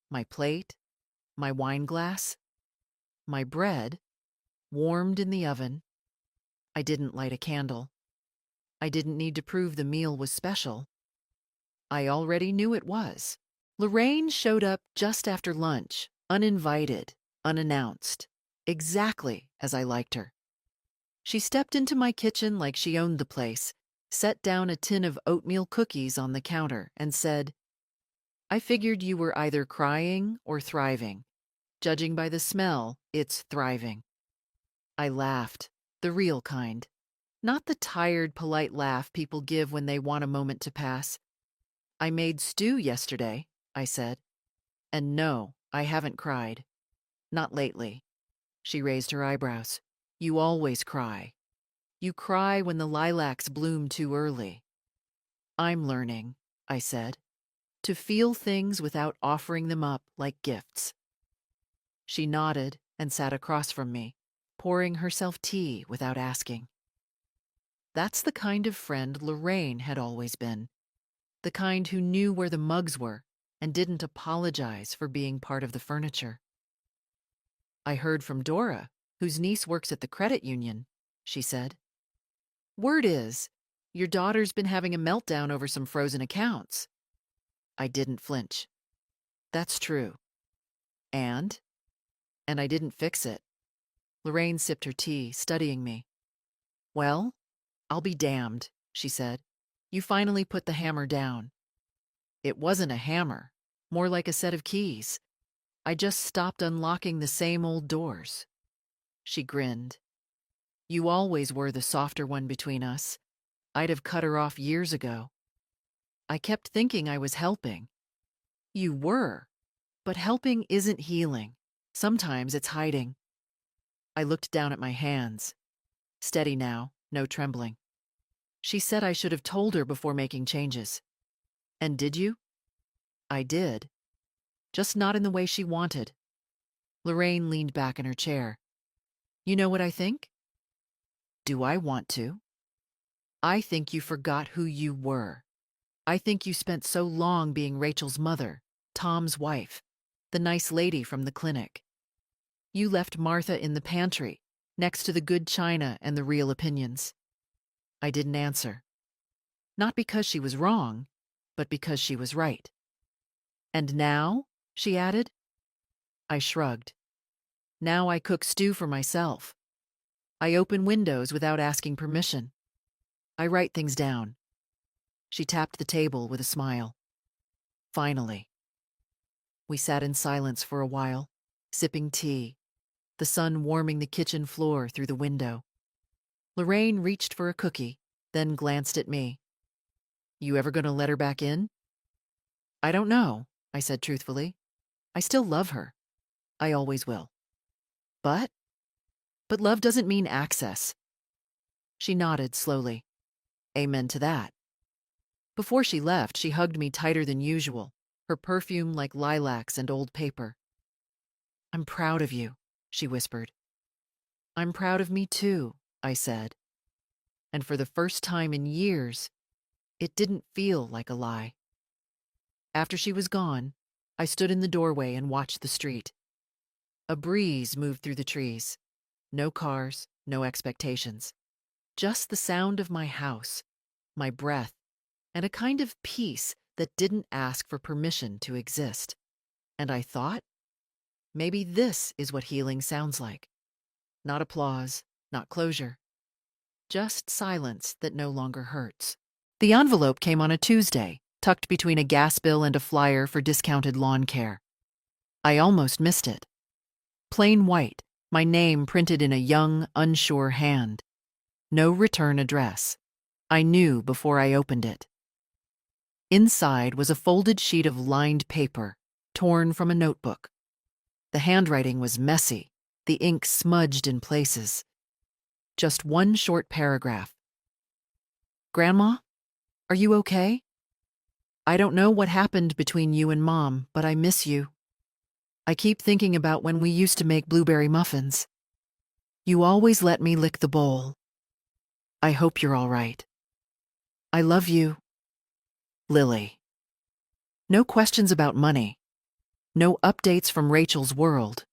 My plate, my wine glass, my bread, warmed in the oven. I didn't light a candle. I didn't need to prove the meal was special. I already knew it was. Lorraine showed up just after lunch, uninvited, unannounced, exactly as I liked her. She stepped into my kitchen like she owned the place, set down a tin of oatmeal cookies on the counter, and said, I figured you were either crying or thriving. Judging by the smell, it's thriving. I laughed, the real kind. Not the tired, polite laugh people give when they want a moment to pass. I made stew yesterday, I said. And no, I haven't cried. Not lately. She raised her eyebrows. You always cry. You cry when the lilacs bloom too early. I'm learning, I said, to feel things without offering them up like gifts. She nodded and sat across from me, pouring herself tea without asking. That's the kind of friend Lorraine had always been. The kind who knew where the mugs were and didn't apologize for being part of the furniture. I heard from Dora, whose niece works at the credit union, she said. Word is, your daughter's been having a meltdown over some frozen accounts. I didn't flinch. That's true. And I didn't fix it. Lorraine sipped her tea, studying me. Well, I'll be damned, she said. You finally put the hammer down. It wasn't a hammer, more like a set of keys. I just stopped unlocking the same old doors. She grinned. You always were the softer one between us. I'd have cut her off years ago. I kept thinking I was helping. You were, but helping isn't healing. Sometimes it's hiding. I looked down at my hands. Steady now, no trembling. She said I should have told her before making changes. And did you? I did. Just not in the way she wanted. Lorraine leaned back in her chair. You know what I think? Do I want to? I think you forgot who you were. I think you spent so long being Rachel's mother, Tom's wife, the nice lady from the clinic. You left Martha in the pantry, next to the good china and the real opinions. I didn't answer. Not because she was wrong, but because she was right. And now, she added. I shrugged. Now I cook stew for myself. I open windows without asking permission. I write things down. She tapped the table with a smile. Finally. We sat in silence for a while, sipping tea, the sun warming the kitchen floor through the window. Lorraine reached for a cookie, then glanced at me. You ever gonna let her back in? I don't know, I said truthfully. I still love her. I always will. But love doesn't mean access. She nodded slowly. Amen to that. Before she left, she hugged me tighter than usual, her perfume like lilacs and old paper. I'm proud of you, she whispered. I'm proud of me too, I said. And for the first time in years, it didn't feel like a lie. After she was gone, I stood in the doorway and watched the street. A breeze moved through the trees. No cars, no expectations. Just the sound of my house, my breath, and a kind of peace that didn't ask for permission to exist. And I thought, maybe this is what healing sounds like. Not applause, not closure, just silence that no longer hurts. The envelope came on a Tuesday, tucked between a gas bill and a flyer for discounted lawn care. I almost missed it. Plain white, my name printed in a young, unsure hand. No return address. I knew before I opened it. Inside was a folded sheet of lined paper, torn from a notebook. The handwriting was messy, the ink smudged in places. Just one short paragraph. "Grandma, are you okay? I don't know what happened between you and Mom, but I miss you. I keep thinking about when we used to make blueberry muffins. You always let me lick the bowl. I hope you're all right. I love you. Lily." No questions about money. No updates from Rachel's world.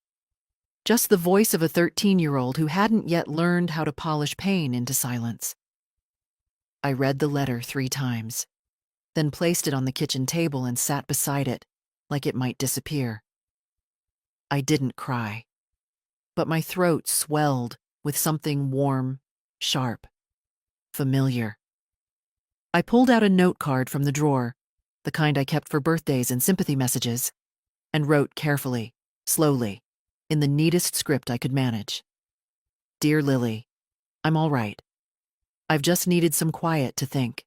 Just the voice of a 13-year-old who hadn't yet learned how to polish pain into silence. I read the letter 3 times, then placed it on the kitchen table and sat beside it, like it might disappear. I didn't cry, but my throat swelled with something warm, sharp, familiar. I pulled out a note card from the drawer, the kind I kept for birthdays and sympathy messages, and wrote carefully, slowly, in the neatest script I could manage. "Dear Lily, I'm all right. I've just needed some quiet to think.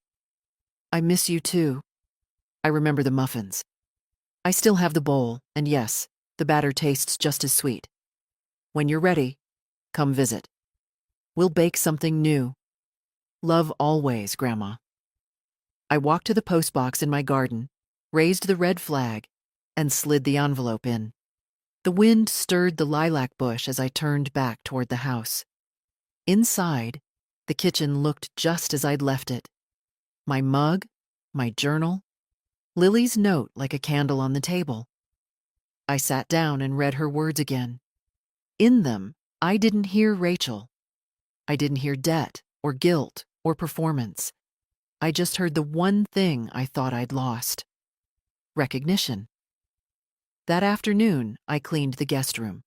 I miss you too. I remember the muffins. I still have the bowl, and yes, the batter tastes just as sweet. When you're ready, come visit. We'll bake something new. Love always, Grandma." I walked to the postbox in my garden, raised the red flag, and slid the envelope in. The wind stirred the lilac bush as I turned back toward the house. Inside, the kitchen looked just as I'd left it. My mug, my journal, Lily's note like a candle on the table. I sat down and read her words again. In them, I didn't hear Rachel. I didn't hear debt or guilt or performance. I just heard the one thing I thought I'd lost: recognition. That afternoon, I cleaned the guest room,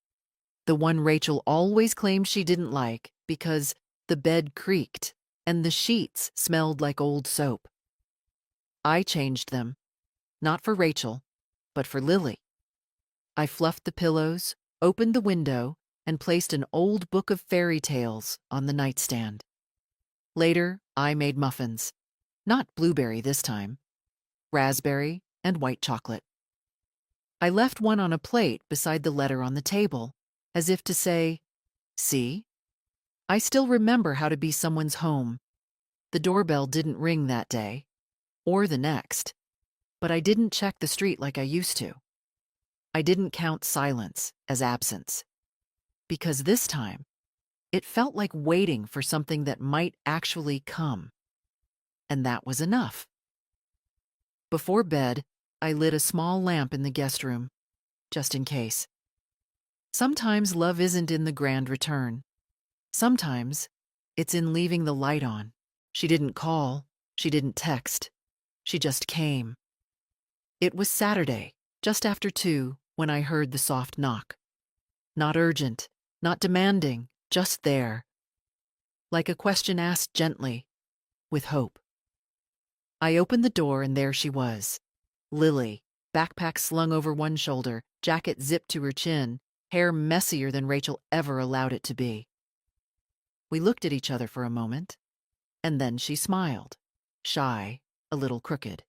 the one Rachel always claimed she didn't like because the bed creaked and the sheets smelled like old soap. I changed them, not for Rachel, but for Lily. I fluffed the pillows, opened the window, and placed an old book of fairy tales on the nightstand. Later, I made muffins. Not blueberry this time. Raspberry and white chocolate. I left one on a plate beside the letter on the table, as if to say, "See? I still remember how to be someone's home." The doorbell didn't ring that day, or the next, but I didn't check the street like I used to. I didn't count silence as absence, because this time, it felt like waiting for something that might actually come. And that was enough. Before bed, I lit a small lamp in the guest room, just in case. Sometimes love isn't in the grand return. Sometimes it's in leaving the light on. She didn't call, she didn't text, she just came. It was Saturday, just after 2, when I heard the soft knock. Not urgent, not demanding, just there. Like a question asked gently, with hope. I opened the door and there she was. Lily, backpack slung over one shoulder, jacket zipped to her chin, hair messier than Rachel ever allowed it to be. We looked at each other for a moment, and then she smiled, shy, a little crooked.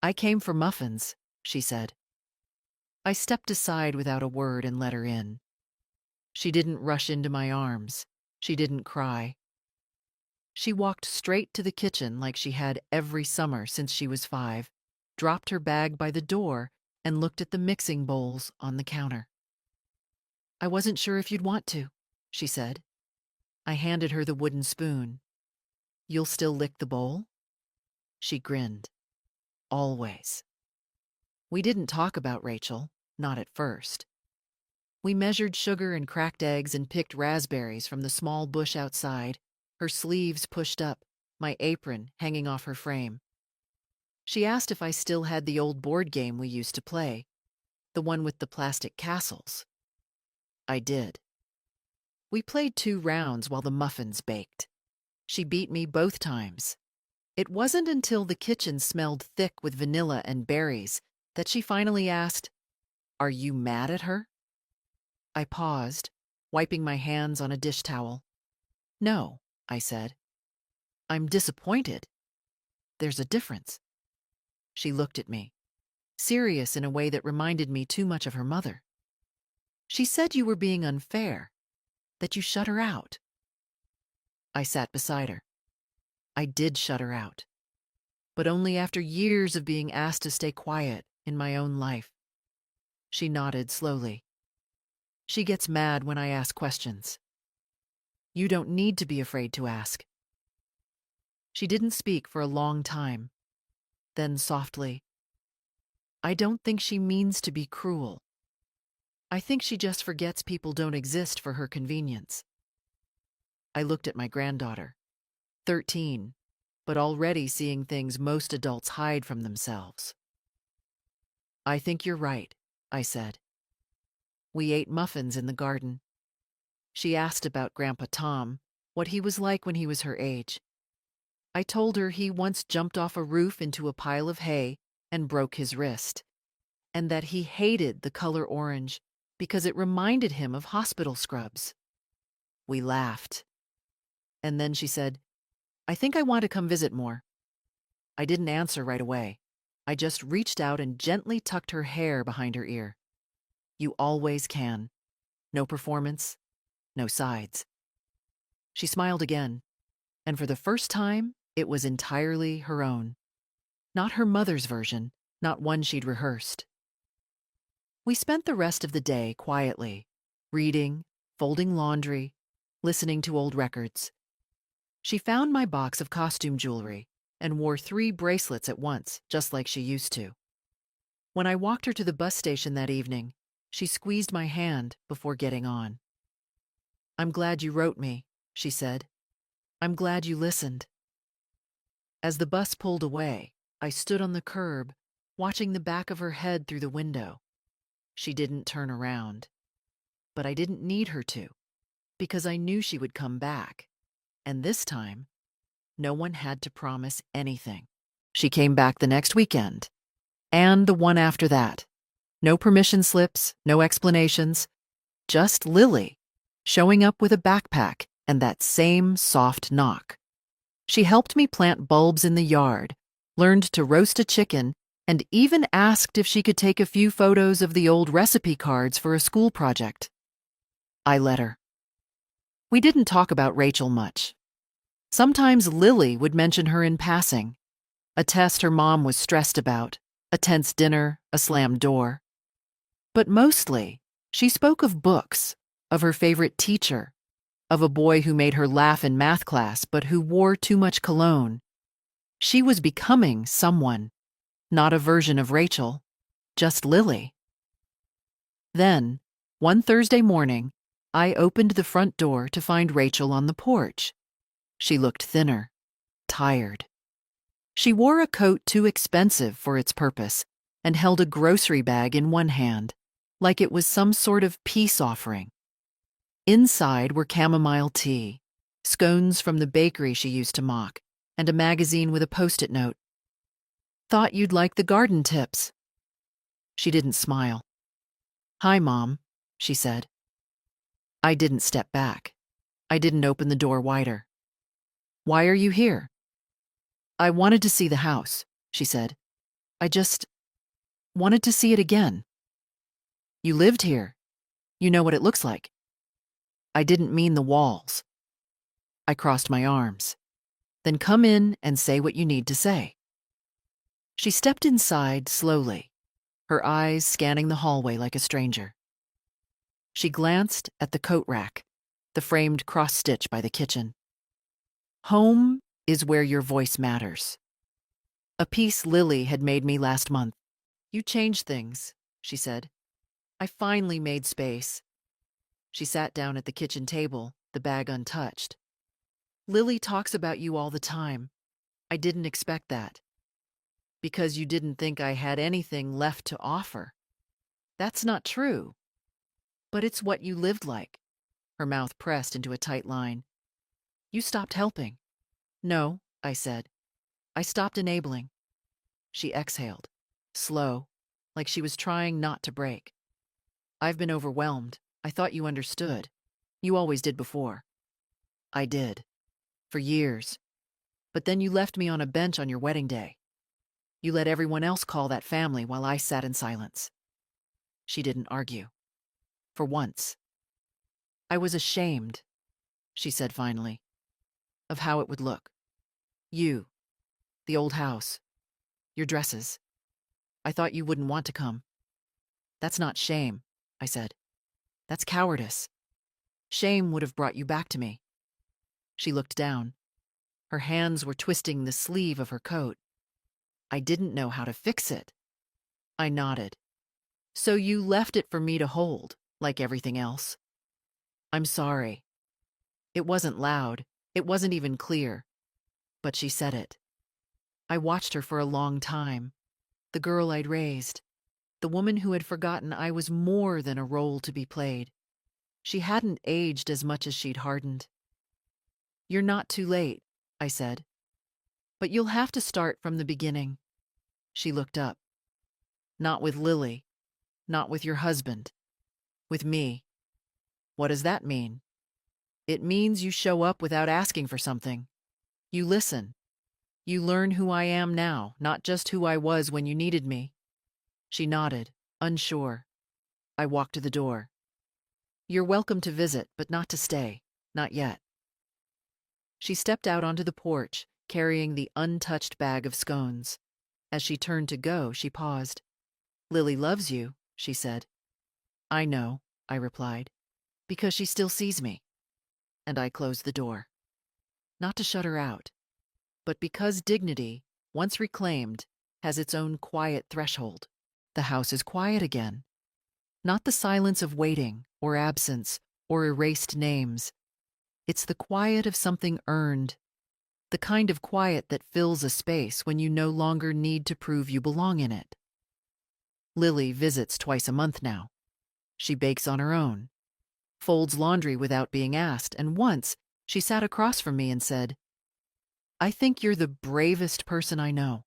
"I came for muffins," she said. I stepped aside without a word and let her in. She didn't rush into my arms. She didn't cry. She walked straight to the kitchen like she had every summer since she was 5, dropped her bag by the door, and looked at the mixing bowls on the counter. "I wasn't sure if you'd want to," she said. I handed her the wooden spoon. "You'll still lick the bowl?" She grinned. Always. We didn't talk about Rachel, not at first. We measured sugar and cracked eggs and picked raspberries from the small bush outside, her sleeves pushed up, my apron hanging off her frame. She asked if I still had the old board game we used to play, the one with the plastic castles. I did. We played 2 rounds while the muffins baked. She beat me both times. It wasn't until the kitchen smelled thick with vanilla and berries that she finally asked, "Are you mad at her?" I paused, wiping my hands on a dish towel. "No," I said. "I'm disappointed. There's a difference." She looked at me, serious in a way that reminded me too much of her mother. "She said you were being unfair, that you shut her out." I sat beside her. I did shut her out, but only after years of being asked to stay quiet in my own life. She nodded slowly. She gets mad when I ask questions. You don't need to be afraid to ask. She didn't speak for a long time. Then softly, "I don't think she means to be cruel. I think she just forgets people don't exist for her convenience." I looked at my granddaughter, 13, but already seeing things most adults hide from themselves. "I think you're right," I said. We ate muffins in the garden. She asked about Grandpa Tom, what he was like when he was her age. I told her he once jumped off a roof into a pile of hay and broke his wrist, and that he hated the color orange because it reminded him of hospital scrubs. We laughed. And then she said, "I think I want to come visit more." I didn't answer right away. I just reached out and gently tucked her hair behind her ear. "You always can. No performance, no sides." She smiled again, and for the first time, it was entirely her own. Not her mother's version, not one she'd rehearsed. We spent the rest of the day quietly, reading, folding laundry, listening to old records. She found my box of costume jewelry and wore 3 bracelets at once, just like she used to. When I walked her to the bus station that evening, she squeezed my hand before getting on. "I'm glad you wrote me," she said. "I'm glad you listened." As the bus pulled away, I stood on the curb, watching the back of her head through the window. She didn't turn around. But I didn't need her to, because I knew she would come back. And this time, no one had to promise anything. She came back the next weekend, and the one after that. No permission slips, no explanations, just Lily, showing up with a backpack and that same soft knock. She helped me plant bulbs in the yard, learned to roast a chicken, and even asked if she could take a few photos of the old recipe cards for a school project. I let her. We didn't talk about Rachel much. Sometimes Lily would mention her in passing, a test her mom was stressed about, a tense dinner, a slammed door. But mostly, she spoke of books, of her favorite teacher, of a boy who made her laugh in math class but who wore too much cologne. She was becoming someone, not a version of Rachel, just Lily. Then, one Thursday morning, I opened the front door to find Rachel on the porch. She looked thinner, tired. She wore a coat too expensive for its purpose and held a grocery bag in one hand, like it was some sort of peace offering. Inside were chamomile tea, scones from the bakery she used to mock, and a magazine with a post-it note. "Thought you'd like the garden tips." She didn't smile. "Hi, Mom," she said. I didn't step back. I didn't open the door wider. "Why are you here?" "I wanted to see the house," she said. "I just wanted to see it again." "You lived here. You know what it looks like." "I didn't mean the walls." I crossed my arms. "Then come in and say what you need to say." She stepped inside slowly, her eyes scanning the hallway like a stranger. She glanced at the coat rack, the framed cross-stitch by the kitchen. "Home is where your voice matters." A piece Lily had made me last month. You changed things, she said. I finally made space. She sat down at the kitchen table, the bag untouched. Lily talks about you all the time. I didn't expect that. Because you didn't think I had anything left to offer. That's not true. But it's what you lived like. Her mouth pressed into a tight line. You stopped helping. No, I said. I stopped enabling. She exhaled, slow, like she was trying not to break. I've been overwhelmed. I thought you understood. You always did before. I did. For years. But then you left me on a bench on your wedding day. You let everyone else call that family while I sat in silence. She didn't argue. For once. I was ashamed, she said finally, of how it would look. You, the old house, your dresses. I thought you wouldn't want to come. That's not shame, I said. That's cowardice. Shame would have brought you back to me. She looked down. Her hands were twisting the sleeve of her coat. I didn't know how to fix it. I nodded. So you left it for me to hold, like everything else. I'm sorry. It wasn't loud. It wasn't even clear. But she said it. I watched her for a long time. The girl I'd raised. The woman who had forgotten I was more than a role to be played. She hadn't aged as much as she'd hardened. You're not too late, I said. But you'll have to start from the beginning. She looked up. Not with Lily. Not with your husband. With me. What does that mean? It means you show up without asking for something. You listen. You learn who I am now, not just who I was when you needed me. She nodded, unsure. I walked to the door. You're welcome to visit, but not to stay. Not yet. She stepped out onto the porch, carrying the untouched bag of scones. As she turned to go, she paused. Lily loves you, she said. I know, I replied, because she still sees me. And I closed the door. Not to shut her out, but because dignity, once reclaimed, has its own quiet threshold. The house is quiet again. Not the silence of waiting, or absence, or erased names. It's the quiet of something earned. The kind of quiet that fills a space when you no longer need to prove you belong in it. Lily visits twice a month now. She bakes on her own, folds laundry without being asked, and once she sat across from me and said, I think you're the bravest person I know.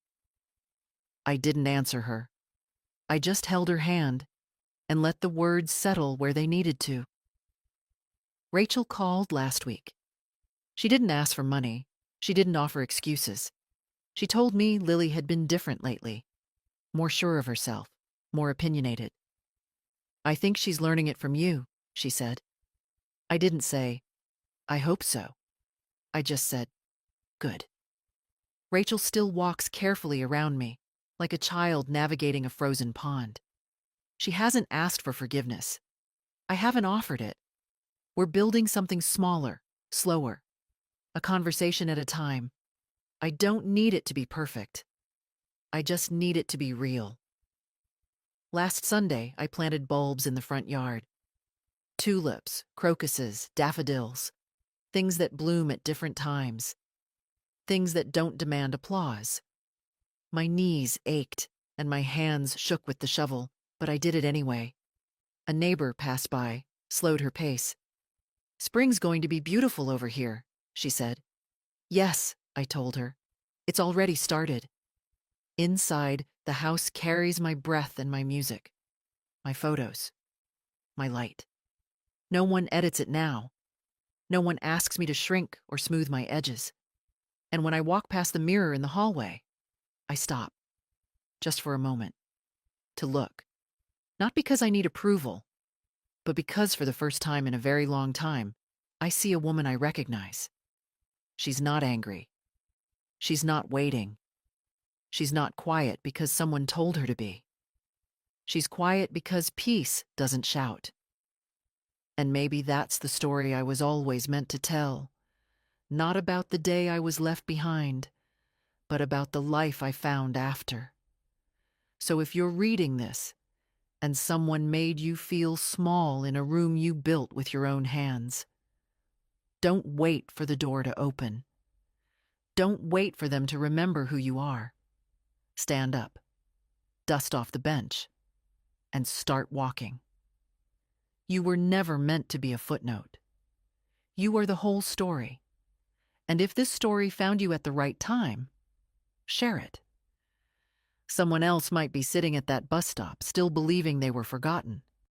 I didn't answer her. I just held her hand and let the words settle where they needed to. Rachel called last week. She didn't ask for money. She didn't offer excuses. She told me Lily had been different lately, more sure of herself, more opinionated. I think she's learning it from you, she said. I didn't say, I hope so. I just said, good. Rachel still walks carefully around me, like a child navigating a frozen pond. She hasn't asked for forgiveness. I haven't offered it. We're building something smaller, slower, a conversation at a time. I don't need it to be perfect. I just need it to be real. Last Sunday, I planted bulbs in the front yard. Tulips, crocuses, daffodils, things that bloom at different times, things that don't demand applause. My knees ached and my hands shook with the shovel, but I did it anyway. A neighbor passed by, slowed her pace. Spring's going to be beautiful over here, she said. Yes, I told her. It's already started. Inside, the house carries my breath and my music, my photos, my light. No one edits it now. No one asks me to shrink or smooth my edges. And when I walk past the mirror in the hallway, I stop, just for a moment, to look. Not because I need approval, but because for the first time in a very long time, I see a woman I recognize. She's not angry. She's not waiting. She's not quiet because someone told her to be. She's quiet because peace doesn't shout. And maybe that's the story I was always meant to tell. Not about the day I was left behind, but about the life I found after. So if you're reading this, and someone made you feel small in a room you built with your own hands, don't wait for the door to open. Don't wait for them to remember who you are. Stand up, dust off the bench, and start walking. You were never meant to be a footnote. You are the whole story. And if this story found you at the right time, share it. Someone else might be sitting at that bus stop, still believing they were forgotten.